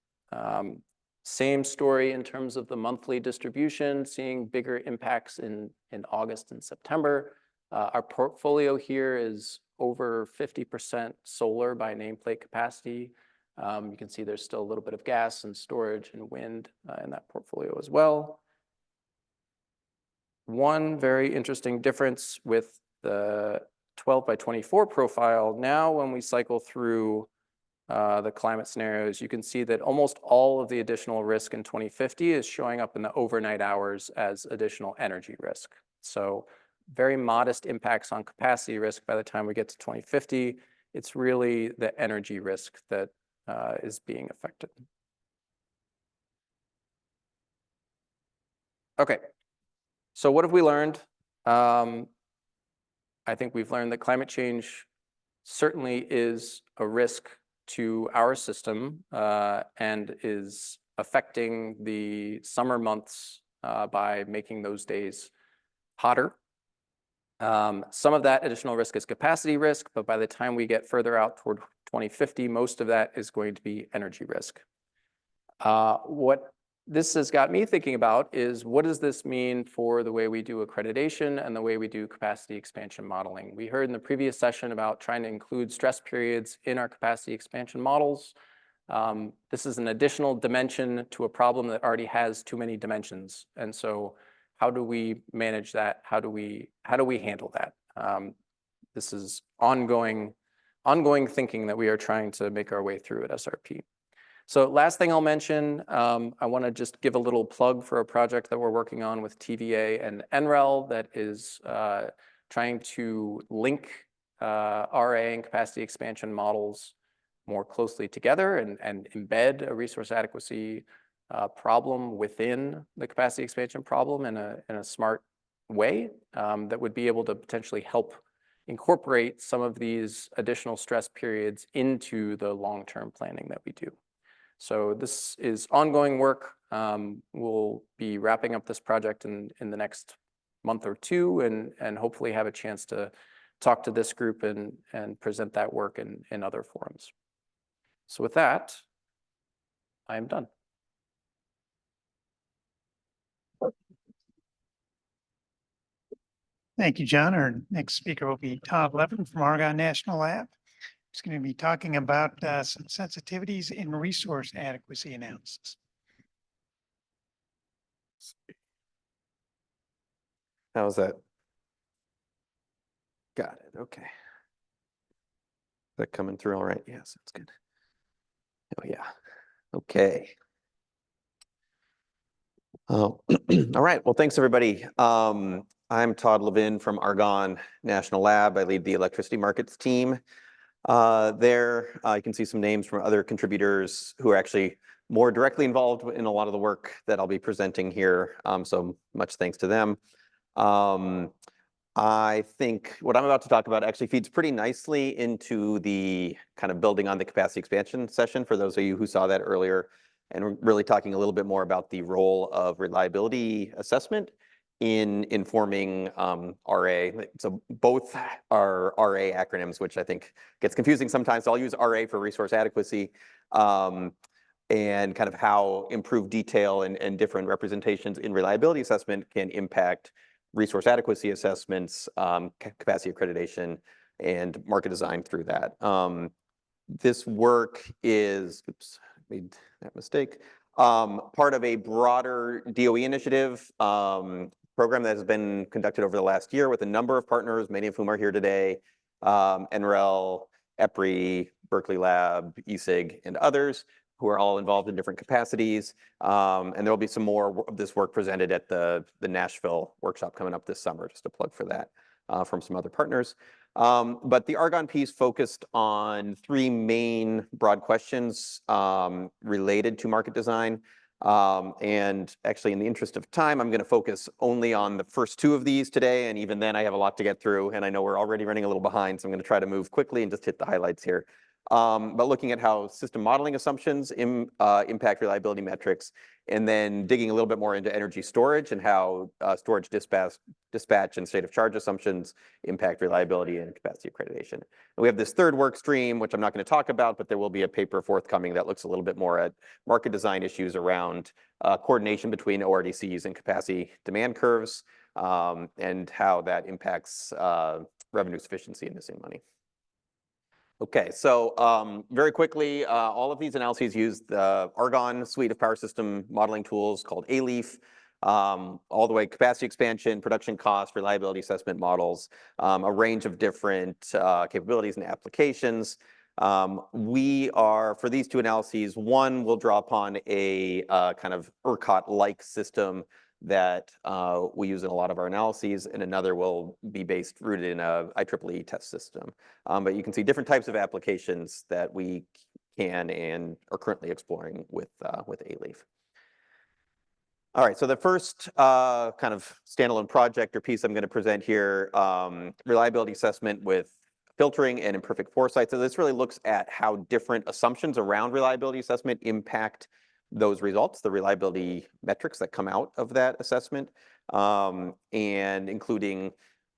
S3: Same story in terms of the monthly distribution, seeing bigger impacts in August and September. Our portfolio here is over 50% solar by nameplate capacity. You can see there's still a little bit of gas and storage and wind in that portfolio as well. One very interesting difference with the 12 by 24 profile, now when we cycle through the climate scenarios, you can see that almost all of the additional risk in 2050 is showing up in the overnight hours as additional energy risk. So very modest impacts on capacity risk by the time we get to 2050. It's really the energy risk that is being affected. Okay, so what have we learned? I think we've learned that climate change certainly is a risk to our system and is affecting the summer months by making those days hotter. Some of that additional risk is capacity risk, but by the time we get further out toward 2050, most of that is going to be energy risk. What this has got me thinking about is, what does this mean for the way we do accreditation and the way we do capacity expansion modeling? We heard in the previous session about trying to include stress periods in our capacity expansion models. This is an additional dimension to a problem that already has too many dimensions. And so how do we manage that? How do we handle that? This is ongoing thinking that we are trying to make our way through at SRP. So last thing I'll mention, I want to just give a little plug for a project that we're working on with TVA and NREL that is trying to link RA and capacity expansion models more closely together and embed a resource adequacy problem within the capacity expansion problem in a smart way that would be able to potentially help incorporate some of these additional stress periods into the long-term planning that we do. So this is ongoing work. We'll be wrapping up this project in the next month or two and hopefully have a chance to talk to this group and present that work in other forums. So with that, I am done.
S1: Thank you, John. Our next speaker will be Todd Levin from Argonne National Lab. He's going to be talking about some sensitivities in resource adequacy analysis.
S4: How's that? Got it. Okay. Is that coming through all right? Yes, that's good. Oh, yeah. Okay. Oh, all right. Well, thanks, everybody. I'm Todd Levin from Argonne National Lab. I lead the electricity markets team. There, you can see some names from other contributors who are actually more directly involved in a lot of the work that I'll be presenting here. So much thanks to them. I think what I'm about to talk about actually feeds pretty nicely into the kind of building on the capacity expansion session for those of you who saw that earlier, and we're really talking a little bit more about the role of reliability assessment in informing RA. So both are RA acronyms, which I think gets confusing sometimes. So I'll use RA for resource adequacy and kind of how improved detail and different representations in reliability assessment can impact resource adequacy assessments, capacity accreditation, and market design through that. This work is, oops, made that mistake, part of a broader DOE initiative program that has been conducted over the last year with a number of partners, many of whom are here today, NREL, EPRI, Berkeley Lab, ESIG, and others who are all involved in different capacities. And there will be some more of this work presented at the Nashville workshop coming up this summer, just a plug for that from some other partners. But the Argonne piece focused on three main broad questions related to market design. And actually, in the interest of time, I'm going to focus only on the first two of these today. And even then, I have a lot to get through. And I know we're already running a little behind, so I'm going to try to move quickly and just hit the highlights here. but looking at how system modeling assumptions impact reliability metrics, and then digging a little bit more into energy storage and how storage dispatch and state of charge assumptions impact reliability and capacity accreditation. And we have this third work stream, which I'm not going to talk about, but there will be a paper forthcoming that looks a little bit more at market design issues around coordination between ORDCs and capacity demand curves, and how that impacts revenue sufficiency and missing money. Okay, so very quickly, all of these analyses use the Argonne suite of power system modeling tools called ALEAF, all the way capacity expansion, production cost, reliability assessment models, a range of different capabilities and applications. We are, for these two analyses, one will draw upon a kind of ERCOT-like system that we use in a lot of our analyses, and another will be rooted in a IEEE test system. But you can see different types of applications that we can and are currently exploring with ALEAF. All right, so the first kind of standalone project or piece I'm going to present here, reliability assessment with filtering and imperfect foresight. So this really looks at how different assumptions around reliability assessment impact those results, the reliability metrics that come out of that assessment, and including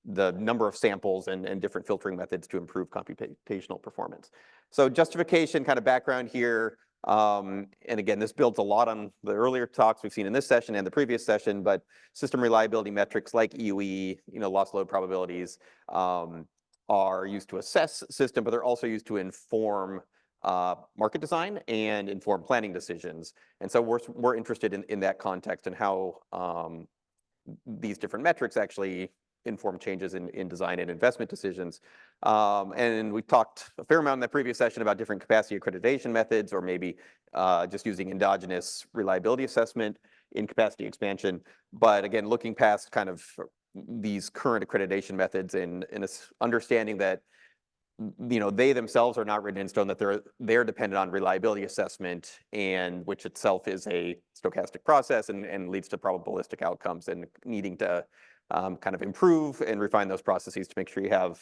S4: the number of samples and different filtering methods to improve computational performance. So justification, kind of background here, and again, this builds a lot on the earlier talks we've seen in this session and the previous session, but system reliability metrics like EUE, loss load probabilities, are used to assess system, but they're also used to inform market design and inform planning decisions. And so we're interested in that context and how these different metrics actually inform changes in design and investment decisions. And we talked a fair amount in that previous session about different capacity accreditation methods, or maybe just using endogenous reliability assessment in capacity expansion. But again, looking past kind of these current accreditation methods and understanding that they themselves are not written in stone, that they're dependent on reliability assessment, and which itself is a stochastic process and leads to probabilistic outcomes, and needing to kind of improve and refine those processes to make sure you have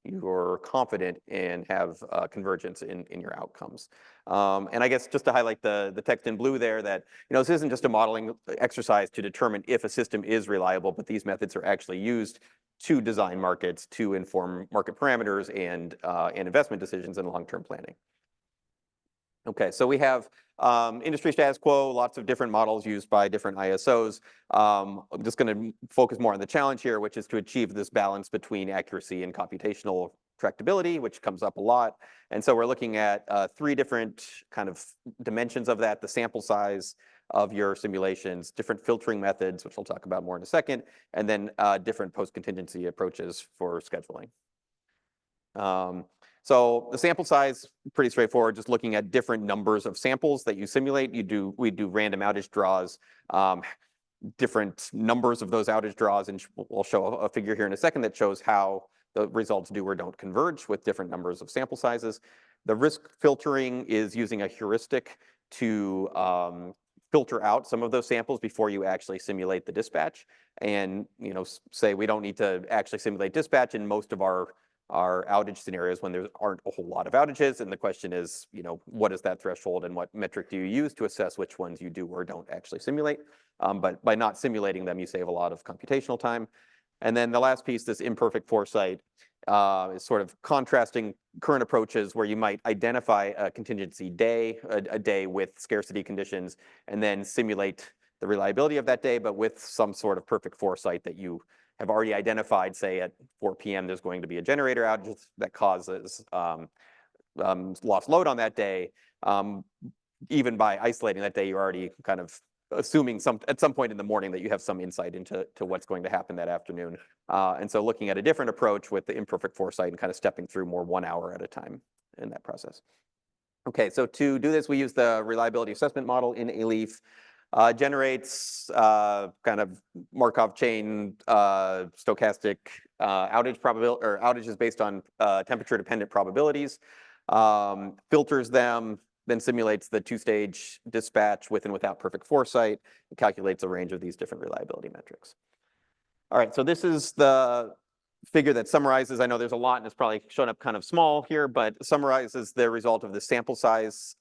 S4: you're confident and have convergence in your outcomes. And I guess just to highlight the text in blue there, that this isn't just a modeling exercise to determine if a system is reliable, but these methods are actually used to design markets, to inform market parameters and investment decisions and long-term planning. Okay, so we have industry status quo, lots of different models used by different ISOs. I'm just going to focus more on the challenge here, which is to achieve this balance between accuracy and computational tractability, which comes up a lot. And so we're looking at three different kind of dimensions of that: the sample size of your simulations, different filtering methods, which we'll talk about more in a second, and then different post-contingency approaches for scheduling. So the sample size, pretty straightforward, just looking at different numbers of samples that you simulate. We do random outage draws, different numbers of those outage draws, and we'll show a figure here in a second that shows how the results do or don't converge with different numbers of sample sizes. The risk filtering is using a heuristic to filter out some of those samples before you actually simulate the dispatch, and say we don't need to actually simulate dispatch in most of our outage scenarios when there aren't a whole lot of outages. And the question is, what is that threshold, and what metric do you use to assess which ones you do or don't actually simulate? But by not simulating them, you save a lot of computational time. And then the last piece, this imperfect foresight, is sort of contrasting current approaches where you might identify a contingency day, a day with scarcity conditions, and then simulate the reliability of that day, but with some sort of perfect foresight that you have already identified. Say at 4 p.m. there's going to be a generator outage that causes lost load on that day. Even by isolating that day, you're already kind of assuming at some point in the morning that you have some insight into what's going to happen that afternoon. And so looking at a different approach with the imperfect foresight and kind of stepping through more 1 hour at a time in that process. Okay, so to do this, we use the reliability assessment model in ALEAF. Generates kind of Markov chain stochastic outage probability, or outages based on temperature dependent probabilities, filters them, then simulates the two-stage dispatch with and without perfect foresight, and calculates a range of these different reliability metrics. All right, so this is the figure that summarizes, I know there's a lot and it's probably shown up kind of small here, but summarizes the result of the sample size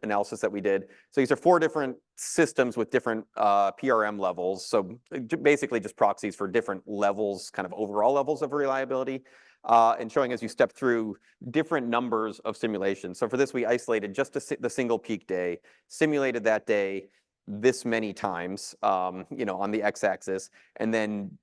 S4: analysis that we did. So these are 4 different systems with different PRM levels. So basically just proxies for different levels, kind of overall levels of reliability, and showing as you step through different numbers of simulations. So for this, we isolated just the single peak day, simulated that day this many times, you know, on the x-axis, and then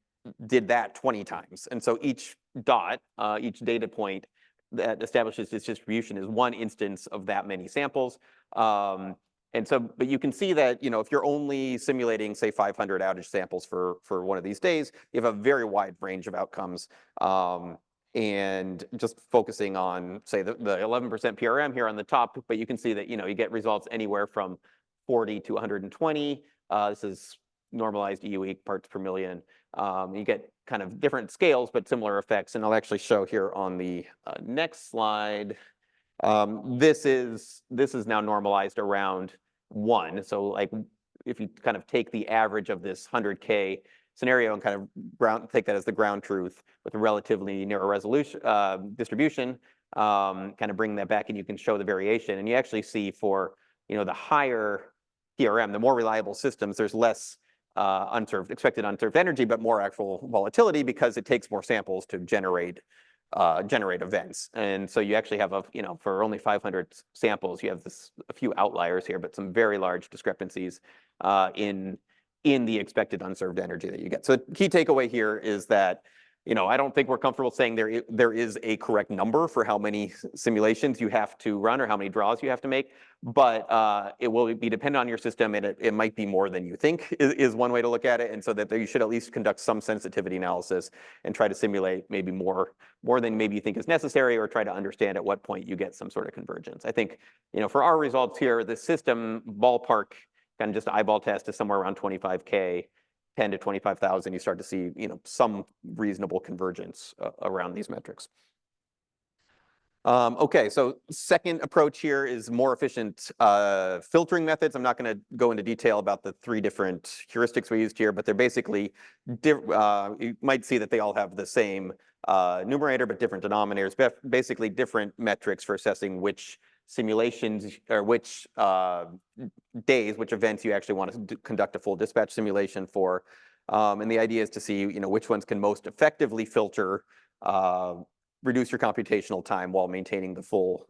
S4: did that 20 times. And so each dot, each data point that establishes this distribution is one instance of that many samples. And so, but you can see that, you know, if you're only simulating, say, 500 outage samples for one of these days, you have a very wide range of outcomes. And just focusing on, say, the 11% PRM here on the top, but you can see that, you know, you get results anywhere from 40 to 120. This is normalized EUE parts per million. You get kind of different scales, but similar effects. And I'll actually show here on the next slide. This is now normalized around 1. So like if you kind of take the average of this 100K scenario and kind of take that as the ground truth with a relatively narrow resolution distribution, kind of bring that back and you can show the variation. And you actually see for, you know, the higher PRM, the more reliable systems, there's less expected unserved energy, but more actual volatility because it takes more samples to generate events. And so you actually have you know, for only 500 samples, you have a few outliers here, but some very large discrepancies in the expected unserved energy that you get. So the key takeaway here is that, you know, I don't think we're comfortable saying there is a correct number for how many simulations you have to run or how many draws you have to make, but it will be dependent on your system, and it might be more than you think is one way to look at it, and so that you should at least conduct some sensitivity analysis and try to simulate maybe more than maybe you think is necessary, or try to understand at what point you get some sort of convergence. I think, you know, for our results here, the system ballpark, kind of just eyeball test, is somewhere around 25K. 10 to 25,000, you start to see, you know, some reasonable convergence around these metrics. Okay, so second approach here is more efficient filtering methods. I'm not going to go into detail about the 3 different heuristics we used here, but they're basically, you might see that they all have the same numerator, but different denominators, basically different metrics for assessing which simulations or which days, which events you actually want to conduct a full dispatch simulation for. And the idea is to see, you know, which ones can most effectively filter, reduce your computational time while maintaining the full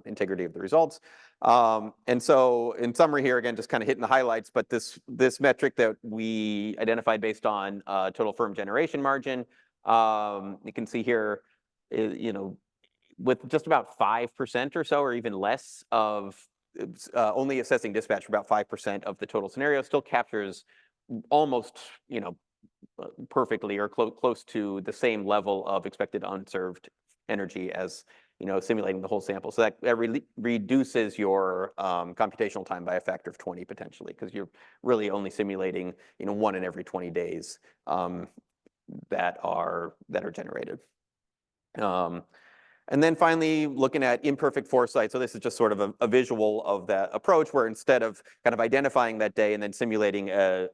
S4: integrity of the results. And so in summary here, again, just kind of hitting the highlights, but this metric that we identified based on total firm generation margin, you can see here, you know, with just about 5% or so, or even less of only assessing dispatch for about 5% of the total scenario, still captures almost, you know, perfectly or close to the same level of expected unserved energy as, you know, simulating the whole sample. So that reduces your computational time by a factor of 20 potentially, because you're really only simulating, you know, 1 in every 20 days that are generated. And then finally, looking at imperfect foresight. So this is just sort of a visual of that approach, where instead of kind of identifying that day and then simulating a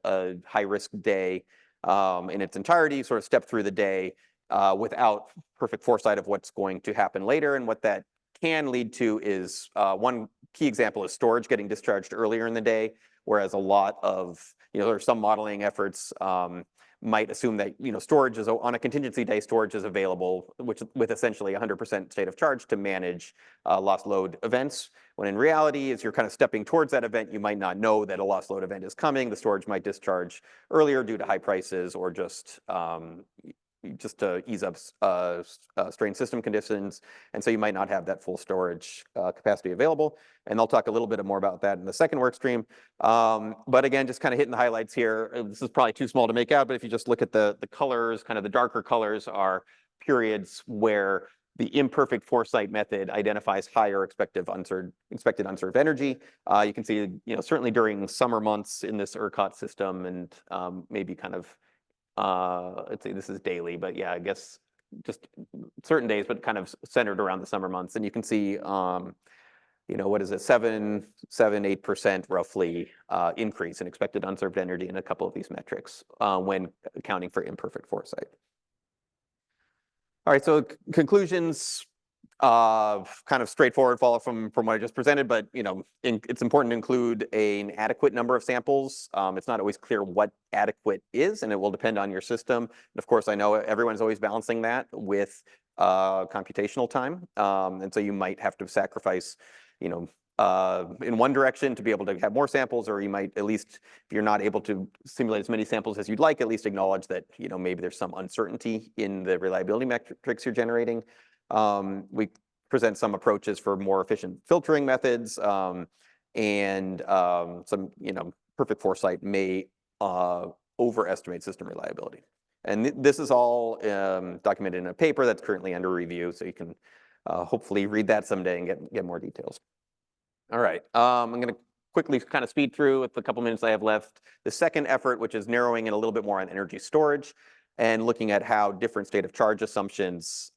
S4: high-risk day in its entirety, sort of step through the day without perfect foresight of what's going to happen later. And what that can lead to is, one key example is storage getting discharged earlier in the day, whereas a lot of, you know, there are some modeling efforts might assume that, you know, storage is on a contingency day, storage is available, which with essentially 100% state of charge to manage lost load events. When in reality, as you're kind of stepping towards that event, you might not know that a lost load event is coming. The storage might discharge earlier due to high prices, or just to ease up strained system conditions. And so you might not have that full storage capacity available. And I'll talk a little bit more about that in the second work stream. But again, just kind of hitting the highlights here. This is probably too small to make out, but if you just look at the colors, kind of the darker colors are periods where the imperfect foresight method identifies higher expected unserved energy. You can see, you know, certainly during summer months in this ERCOT system, and maybe kind of, let's say this is daily, but yeah, I guess just certain days, but kind of centered around the summer months. And you can see, you know, what is it, 8% roughly increase in expected unserved energy in a couple of these metrics when accounting for imperfect foresight. All right, so conclusions, kind of straightforward, follow from what I just presented, but it's important to include an adequate number of samples. It's not always clear what adequate is, and it will depend on your system. And of course, I know everyone's always balancing that with computational time, and so you might have to sacrifice, in one direction to be able to have more samples, or you might, at least if you're not able to simulate as many samples as you'd like, at least acknowledge that maybe there's some uncertainty in the reliability metrics you're generating. We present some approaches for more efficient filtering methods, and some perfect foresight may overestimate system reliability. And this is all documented in a paper that's currently under review, so you can hopefully read that someday and get more details. All right, I'm going to quickly kind of speed through with the couple minutes I have left. The second effort, which is narrowing in a little bit more on energy storage and looking at how different state of charge assumptions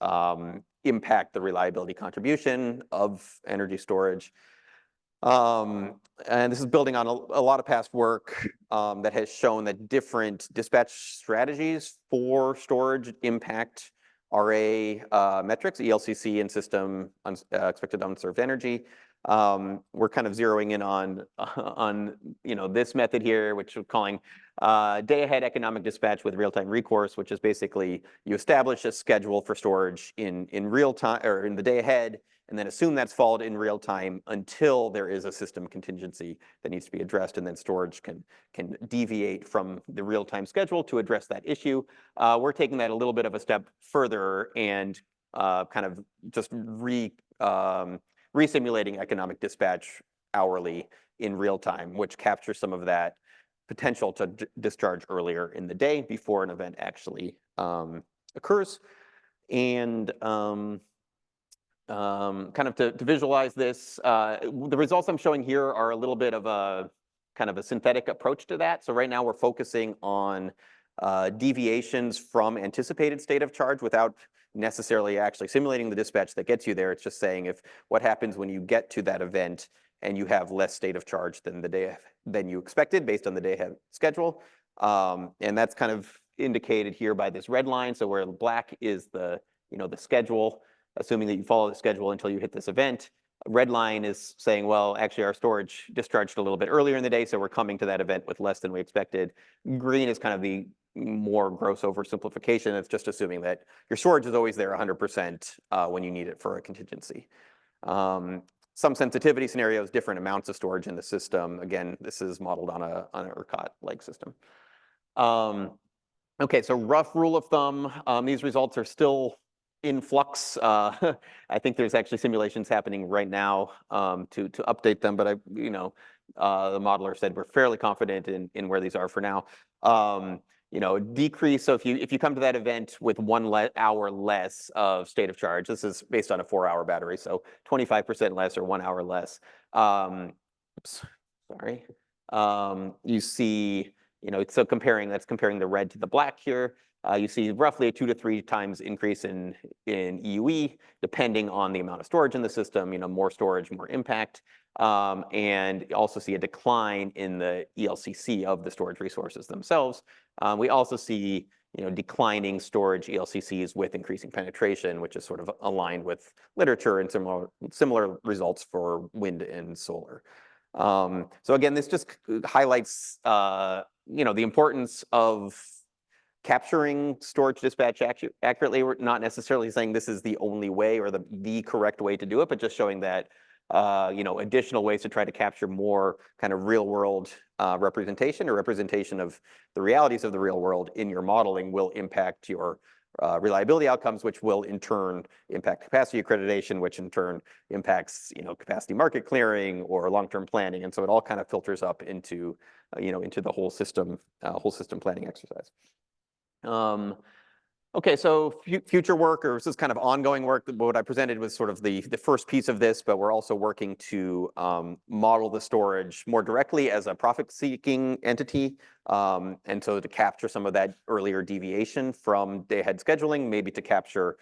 S4: impact the reliability contribution of energy storage. And this is building on a lot of past work that has shown that different dispatch strategies for storage impact RA metrics, ELCC and system expected unserved energy. We're kind of zeroing in on this method here, which we're calling day-ahead economic dispatch with real-time recourse, which is basically you establish a schedule for storage in real time, or in the day ahead, and then assume that's followed in real time until there is a system contingency that needs to be addressed, and then storage can deviate from the real-time schedule to address that issue. We're taking that a little bit of a step further and kind of just resimulating economic dispatch hourly in real time, which captures some of that potential to discharge earlier in the day before an event actually occurs. And kind of to visualize this, the results I'm showing here are a little bit of a kind of a synthetic approach to that. So right now we're focusing on deviations from anticipated state of charge without necessarily actually simulating the dispatch that gets you there. It's just saying what happens when you get to that event and you have less state of charge than you expected based on the day ahead schedule. And that's kind of indicated here by this red line. So where black is the schedule, assuming that you follow the schedule until you hit this event. Red line is saying, well, actually our storage discharged a little bit earlier in the day, so we're coming to that event with less than we expected. Green is kind of the more gross oversimplification. It's just assuming that your storage is always there 100% when you need it for a contingency. Some sensitivity scenarios, different amounts of storage in the system. Again, this is modeled on an ERCOT-like system. Okay, so rough rule of thumb, these results are still in flux. I think there's actually simulations happening right now to update them, but the modeler said we're fairly confident in where these are for now. Decrease. So if you come to that event with 1 hour less of state of charge, this is based on a 4-hour battery, so 25% less or 1 hour less. You see, so that's comparing the red to the black here. You see roughly a 2 to 3 times increase in EUE, depending on the amount of storage in the system. More storage, more impact. And you also see a decline in the ELCC of the storage resources themselves. We also see declining storage ELCCs with increasing penetration, which is sort of aligned with literature and similar results for wind and solar. So again, this just highlights the importance of capturing storage dispatch accurately. We're not necessarily saying this is the only way or the correct way to do it, but just showing that additional ways to try to capture more kind of real world representation or representation of the realities of the real world in your modeling will impact your reliability outcomes, which will in turn impact capacity accreditation, which in turn impacts capacity market clearing or long-term planning. And so it all kind of filters up into into the whole system planning exercise. Okay, so future work, or this is kind of ongoing work. What I presented was sort of the first piece of this, but we're also working to model the storage more directly as a profit-seeking entity, and so to capture some of that earlier deviation from day-ahead scheduling, maybe to capture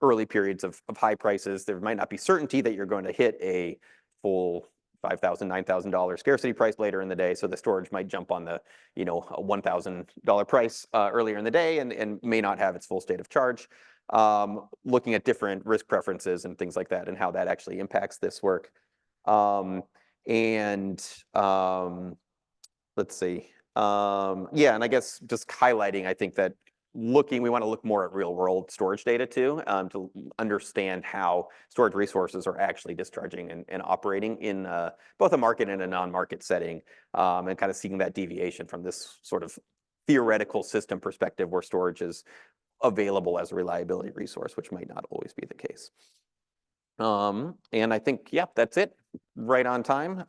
S4: early periods of high prices. There might not be certainty that you're going to hit a full $5,000, $9,000 scarcity price later in the day, so the storage might jump on the a $1,000 price earlier in the day and may not have its full state of charge. looking at different risk preferences and things like that and how that actually impacts this work. Let's see. Yeah, and I guess just highlighting, I think that we want to look more at real world storage data too, to understand how storage resources are actually discharging and operating in both a market and a non-market setting, and kind of seeing that deviation from this sort of theoretical system perspective where storage is available as a reliability resource, which might not always be the case. And I think, yeah, that's it. Right on time.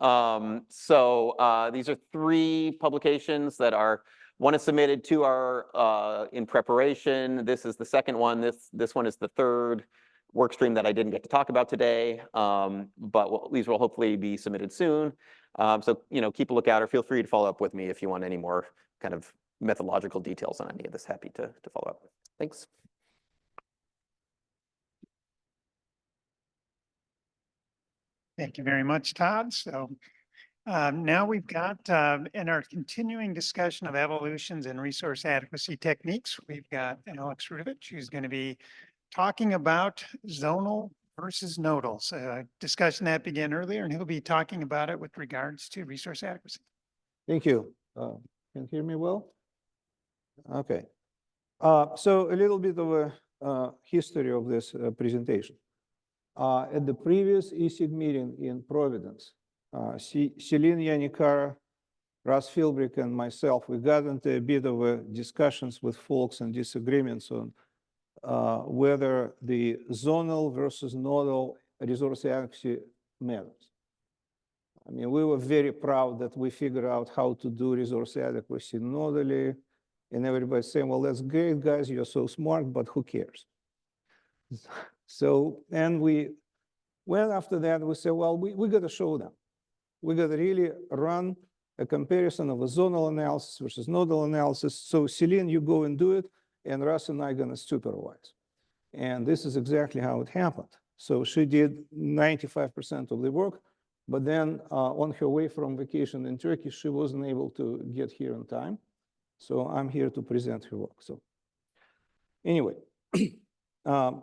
S4: These are 3 publications that are, one is submitted, 2 are in preparation. This is the second one. This one is the 3rd work stream that I didn't get to talk about today, but these will hopefully be submitted soon. So, keep a lookout or feel free to follow up with me if you want any more kind of methodological details on any of this. Happy to follow up. Thanks.
S1: Thank you very much, Todd. So now we've got, in our continuing discussion of evolutions in resource adequacy techniques, we've got Rudkevich, who's going to be talking about zonal versus nodal. So discussion that began earlier, and he'll be talking about it with regards to resource adequacy.
S5: Thank you. Can you hear me well? Okay. So a little bit of a history of this presentation. At the previous ESIG meeting in Providence, Celine Yanikara, Russ Philbrick, and myself, we got into a bit of discussions with folks and disagreements on whether the zonal versus nodal resource adequacy matters. I mean, we were very proud that we figured out how to do resource adequacy nodally, and everybody's saying, well, that's great, guys, you're so smart, but who cares? So, and we went after that, we said, well, we got to show them. We got to really run a comparison of a zonal analysis versus nodal analysis. So Celine, you go and do it, and Russ and I are going to supervise. And this is exactly how it happened. So she did 95% of the work, but then on her way from vacation in Turkey, she wasn't able to get here in time. So I'm here to present her work. So anyway,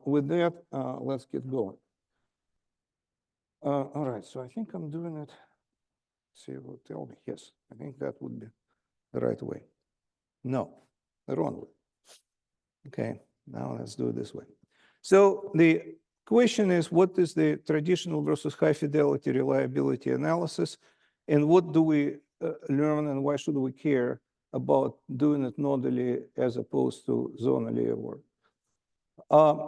S5: with that, let's get going. All right, so I think I'm doing it. See, will tell me. Yes, I think that would be the right way. No, the wrong way. Okay, now let's do it this way. So the question is, what is the traditional versus high fidelity reliability analysis? And what do we learn, and why should we care about doing it nodally as opposed to zonally?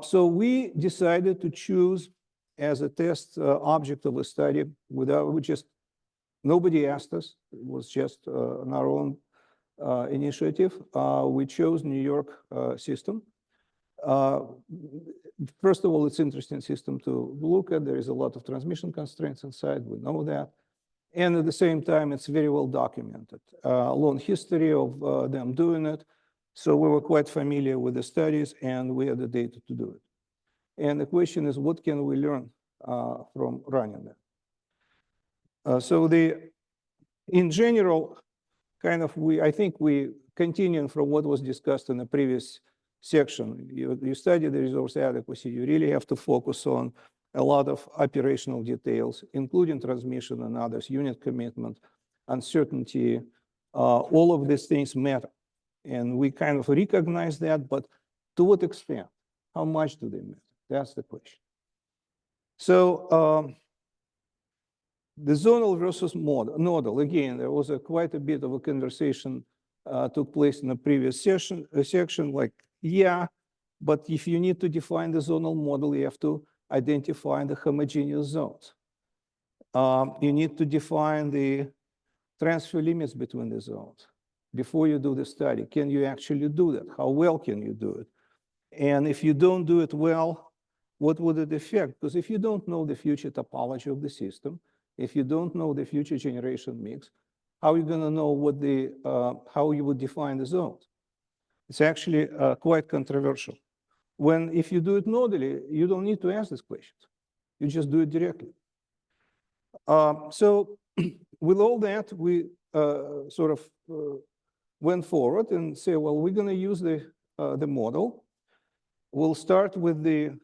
S5: So we decided to choose as a test object of a study nobody asked us. It was just on our own initiative. We chose New York system. First of all, it's an interesting system to look at. There is a lot of transmission constraints inside. We know that. And at the same time, it's very well documented. Long history of them doing it. So we were quite familiar with the studies, and we had the data to do it. And the question is, what can we learn from running that? So in general, I think we continue from what was discussed in the previous section. You study the resource adequacy, you really have to focus on a lot of operational details, including transmission and others, unit commitment, uncertainty. All of these things matter. And we kind of recognize that, but to what extent? How much do they matter? That's the question. So the zonal versus nodal, again, there was quite a bit of a conversation took place in the previous section, like, yeah, but if you need to define the zonal model, you have to identify the homogeneous zones. You need to define the transfer limits between the zones before you do the study. Can you actually do that? How well can you do it? And if you don't do it well, what would it affect? Because if you don't know the future topology of the system, if you don't know the future generation mix, how are you going to know how you would define the zones? It's actually quite controversial. If you do it nodally, you don't need to ask these questions. You just do it directly. So with all that, we sort of went forward and say, well, we're going to use the model. we'll start with the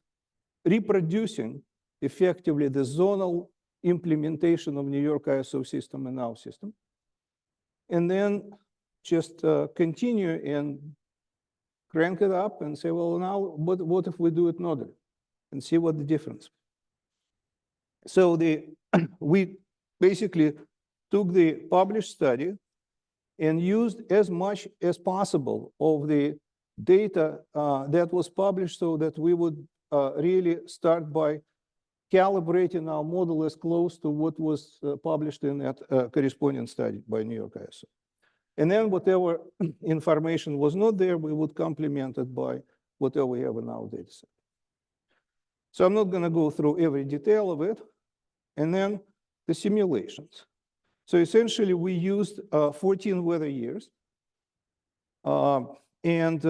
S5: reproducing effectively the zonal implementation of New York ISO system in our system. And then just continue and crank it up and say, well, now what if we do it nodally and see what the difference. So we basically took the published study and used as much as possible of the data that was published so that we would really start by calibrating our model as close to what was published in that corresponding study by New York ISO. And then whatever information was not there, we would complement it by whatever we have in our data set. So I'm not going to go through every detail of it. And then the simulations. So essentially, we used 14 weather years. And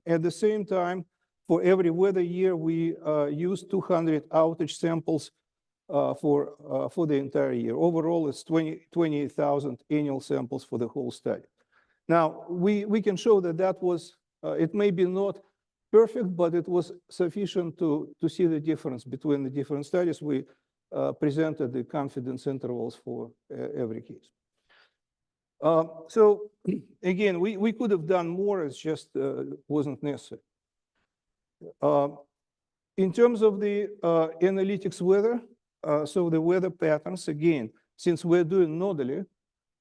S5: at the same time, for every weather year, we used 200 outage samples for the entire year. Overall, it's 28,000 annual samples for the whole study. Now, we can show that that was, it may be not perfect, but it was sufficient to see the difference between the different studies. We presented the confidence intervals for every case. So again, we could have done more, it's just wasn't necessary. In terms of the Enelytix weather, so the weather patterns, again, since we're doing nodally,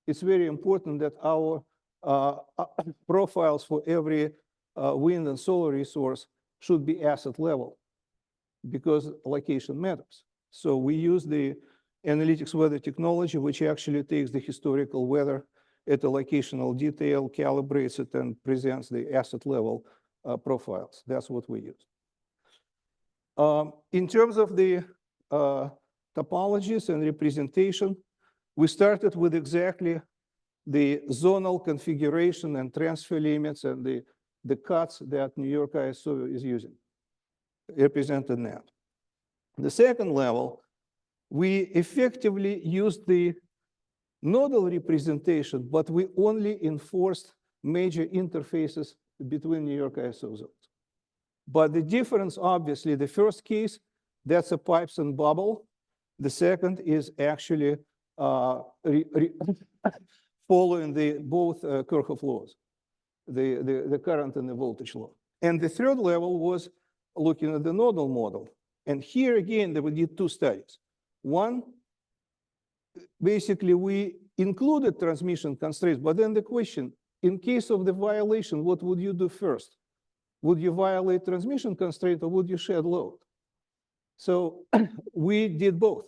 S5: it's very important that our profiles for every wind and solar resource should be asset level because location matters. So we use the Enelytix weather technology, which actually takes the historical weather at a locational detail, calibrates it, and presents the asset level profiles. That's what we use. In terms of the topologies and representation, we started with exactly the zonal configuration and transfer limits and the cuts that New York ISO is using, represented now. The second level, we effectively used the nodal representation, but we only enforced major interfaces between New York ISO zones. But the difference, obviously, the first case, that's a pipes and bubble. The second is actually following both Kirchhoff laws, the current and the voltage law. And the third level was looking at the nodal model. And here again, we did two studies. One, basically we included transmission constraints, but then the question, in case of the violation, what would you do first? Would you violate transmission constraint or would you shed load? So we did both.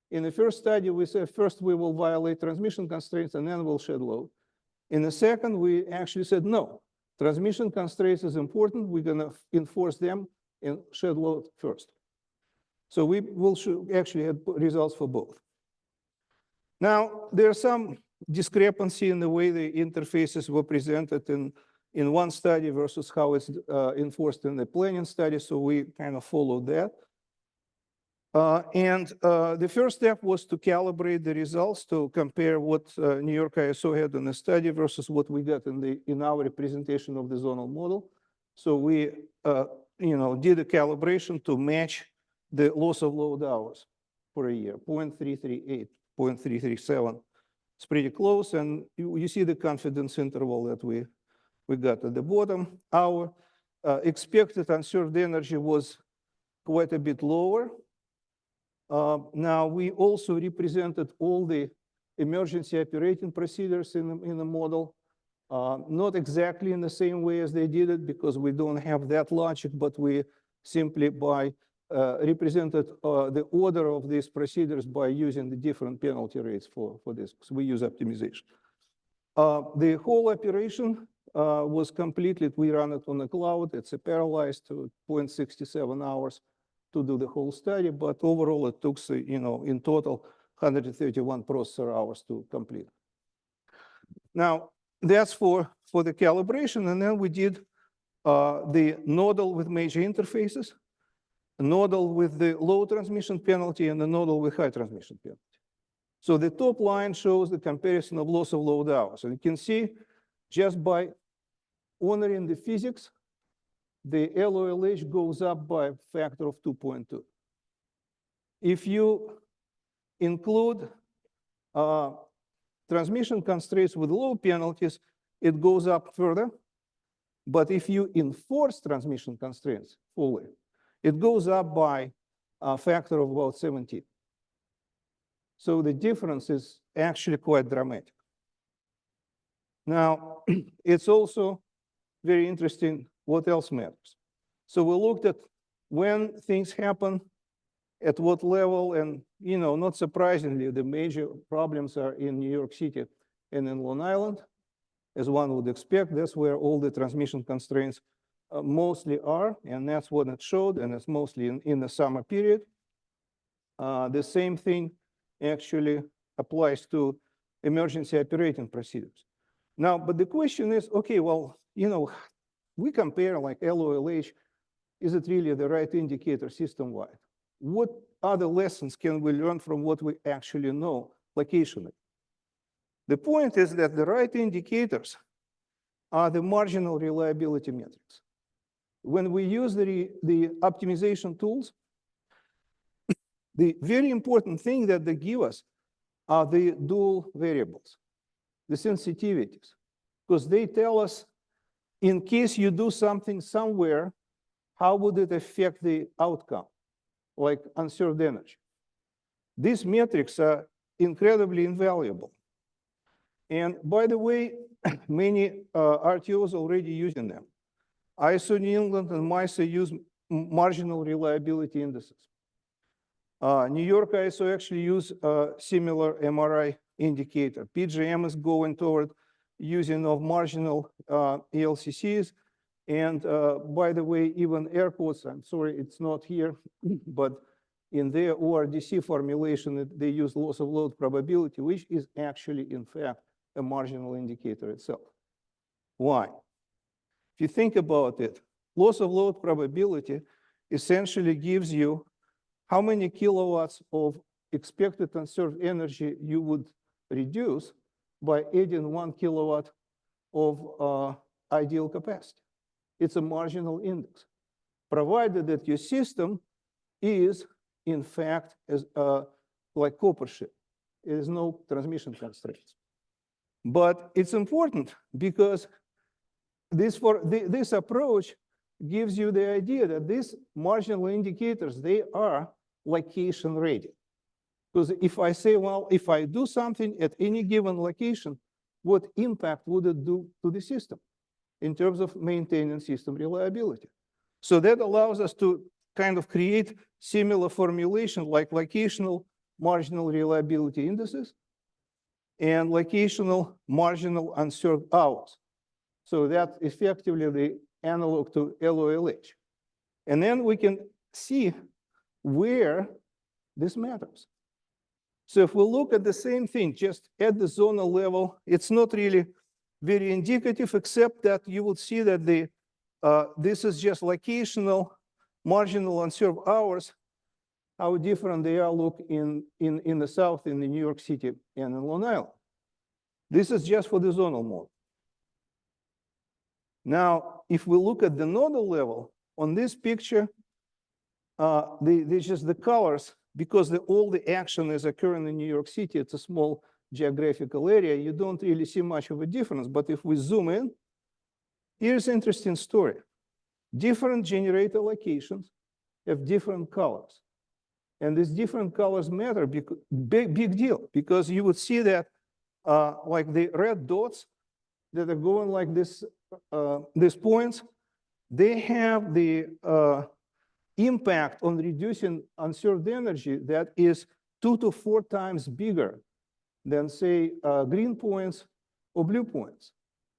S5: In the first study, we said first we will violate transmission constraints and then we'll shed load. In the second, we actually said no, transmission constraints is important. We're going to enforce them and shed load first. So we will actually have results for both. Now, there's some discrepancy in the way the interfaces were presented in one study versus how it's enforced in the planning study. So we kind of followed that. And the first step was to calibrate the results to compare what New York ISO had in the study versus what we got in our representation of the zonal model. So we did a calibration to match the loss of load hours for a year, 0.338, 0.337. It's pretty close, and you see the confidence interval that we got at the bottom. Our expected unserved energy was quite a bit lower. Now, we also represented all the emergency operating procedures in the model, not exactly in the same way as they did it because we don't have that logic, but we simply represented the order of these procedures by using the different penalty rates for this. So we use optimization. The whole operation was completed. We run it on the cloud. It's a parallelized to 0.67 hours to do the whole study, but overall it took, in total, 131 processor hours to complete. Now, that's for the calibration, and then we did the nodal with major interfaces, nodal with the low transmission penalty, and the nodal with high transmission penalty. So the top line shows the comparison of loss of load hours. And you can see just by honoring the physics, the LOLH goes up by a factor of 2.2. If you include transmission constraints with low penalties, it goes up further. But if you enforce transmission constraints fully, it goes up by a factor of about 17. So the difference is actually quite dramatic. Now, it's also very interesting what else matters. So we looked at when things happen, at what level, and not surprisingly, the major problems are in New York City and in Long Island. As one would expect, that's where all the transmission constraints mostly are, and that's what it showed, and it's mostly in the summer period. The same thing actually applies to emergency operating procedures. Now, but the question is, okay, well, we compare like LOLH, is it really the right indicator system-wide? What other lessons can we learn from what we actually know locationally? The point is that the right indicators are the marginal reliability metrics. When we use the optimization tools, the very important thing that they give us are the dual variables, the sensitivities, because they tell us in case you do something somewhere, how would it affect the outcome, like unserved energy? These metrics are incredibly invaluable. And by the way, many RTOs already using them. ISO New England and NYISO use marginal reliability indices. New York ISO actually use a similar MRI indicator. PJM is going toward using of marginal ELCCs. And by the way, even ERCOT, I'm sorry, it's not here, but in their ORDC formulation, they use loss of load probability, which is actually, in fact, a marginal indicator itself. Why? If you think about it, loss of load probability essentially gives you how many kilowatts of expected conserved energy you would reduce by adding 1 kilowatt of ideal capacity. It's a marginal index, provided that your system is, in fact, like copper ship. There is no transmission constraints. But it's important because this approach gives you the idea that these marginal indicators, they are location ready. Because if I say, well, if I do something at any given location, what impact would it do to the system in terms of maintaining system reliability? So that allows us to kind of create similar formulation like locational marginal reliability indices and locational marginal unserved hours. So that's effectively the analog to LOLH. And then we can see where this matters. So if we look at the same thing, just at the zonal level, it's not really very indicative, except that you would see that this is just locational marginal unserved hours, how different they are look in the South, in the New York City and in Long Island. This is just for the zonal mode. Now, if we look at the nodal level, on this picture, there's just the colors, because all the action is occurring in New York City. It's a small geographical area. You don't really see much of a difference. But if we zoom in, here's an interesting story. Different generator locations have different colors. And these different colors matter, big deal, because you would see that like the red dots that are going like this, these points, they have the impact on reducing unserved energy that is 2 to 4 times bigger than, say, green points or blue points.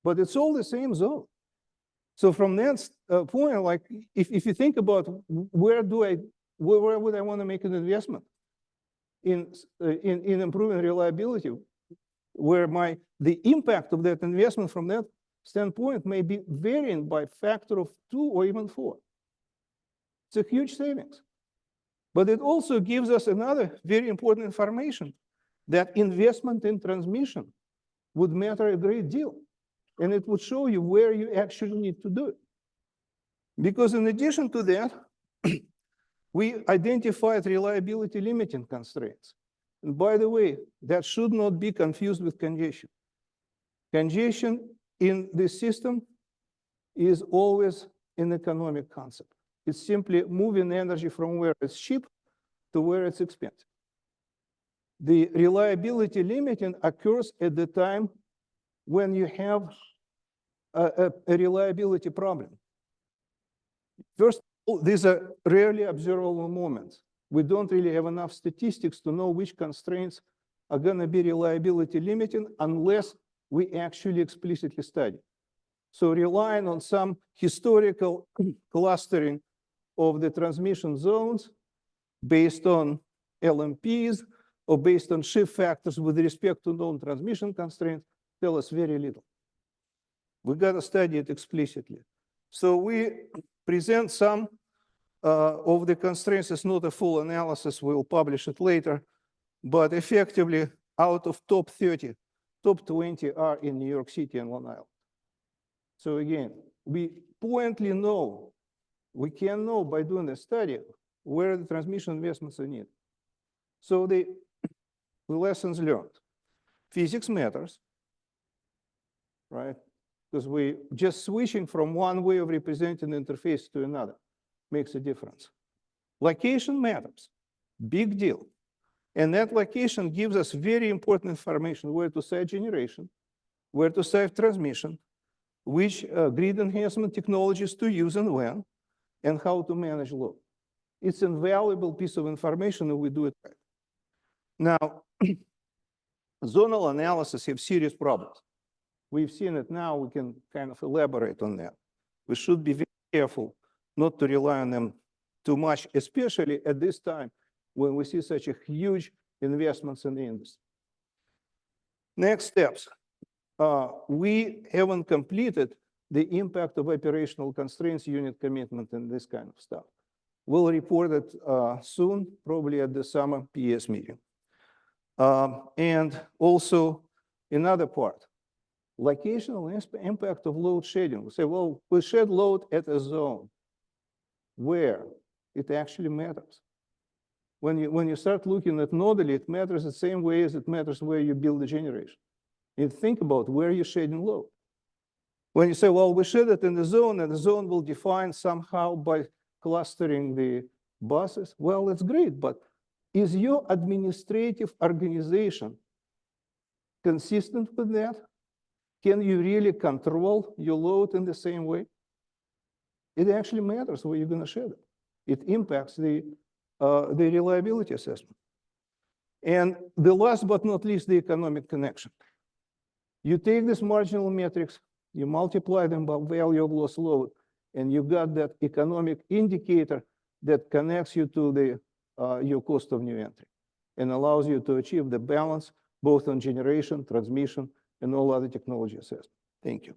S5: But it's all the same zone. So from that point, like if you think about where would I want to make an investment in improving reliability, where the impact of that investment from that standpoint may be varying by factor of 2 or even 4. It's a huge savings. But it also gives us another very important information, that investment in transmission would matter a great deal. And it would show you where you actually need to do it. Because in addition to that, we identified reliability limiting constraints. And by the way, that should not be confused with congestion. Congestion in this system is always an economic concept. It's simply moving energy from where it's cheap to where it's expensive. The reliability limiting occurs at the time when you have a reliability problem. First of all, these are rarely observable moments. We don't really have enough statistics to know which constraints are going to be reliability limiting unless we actually explicitly study. So relying on some historical clustering of the transmission zones based on LMPs or based on shift factors with respect to known transmission constraints tell us very little. We got to study it explicitly. So we present some of the constraints. It's not a full analysis. We'll publish it later. But effectively, out of top 30, top 20 are in New York City and Long Island. So again, we pointedly know, we can know by doing a study where the transmission investments are needed. So the lessons learned. Physics matters, right? Because we just switching from one way of representing the interface to another makes a difference. Location matters, big deal. And that location gives us very important information, where to site generation, where to site transmission, which grid enhancement technologies to use and when, and how to manage load. It's an invaluable piece of information if we do it right. Now, zonal analysis have serious problems. We've seen it now, we can kind of elaborate on that. We should be very careful not to rely on them too much, especially at this time when we see such a huge investments in the industry. Next steps. We haven't completed the impact of operational constraints, unit commitment, and this kind of stuff. We'll report it soon, probably at the summer PS meeting. And also another part, locational impact of load shedding. We say, well, we shed load at a zone where it actually matters. When you start looking at Nodal, it matters the same way as it matters where you build the generation. You think about where you're shedding load. When you say, well, we shed it in the zone, and the zone will define somehow by clustering the buses, well, that's great, but is your administrative organization consistent with that? Can you really control your load in the same way? It actually matters where you're going to shed it. It impacts the reliability assessment. And the last but not least, the economic connection. You take these marginal metrics, you multiply them by value of loss load, and you got that economic indicator that connects you to the your cost of new entry and allows you to achieve the balance both on generation, transmission, and all other technology assessment. Thank you.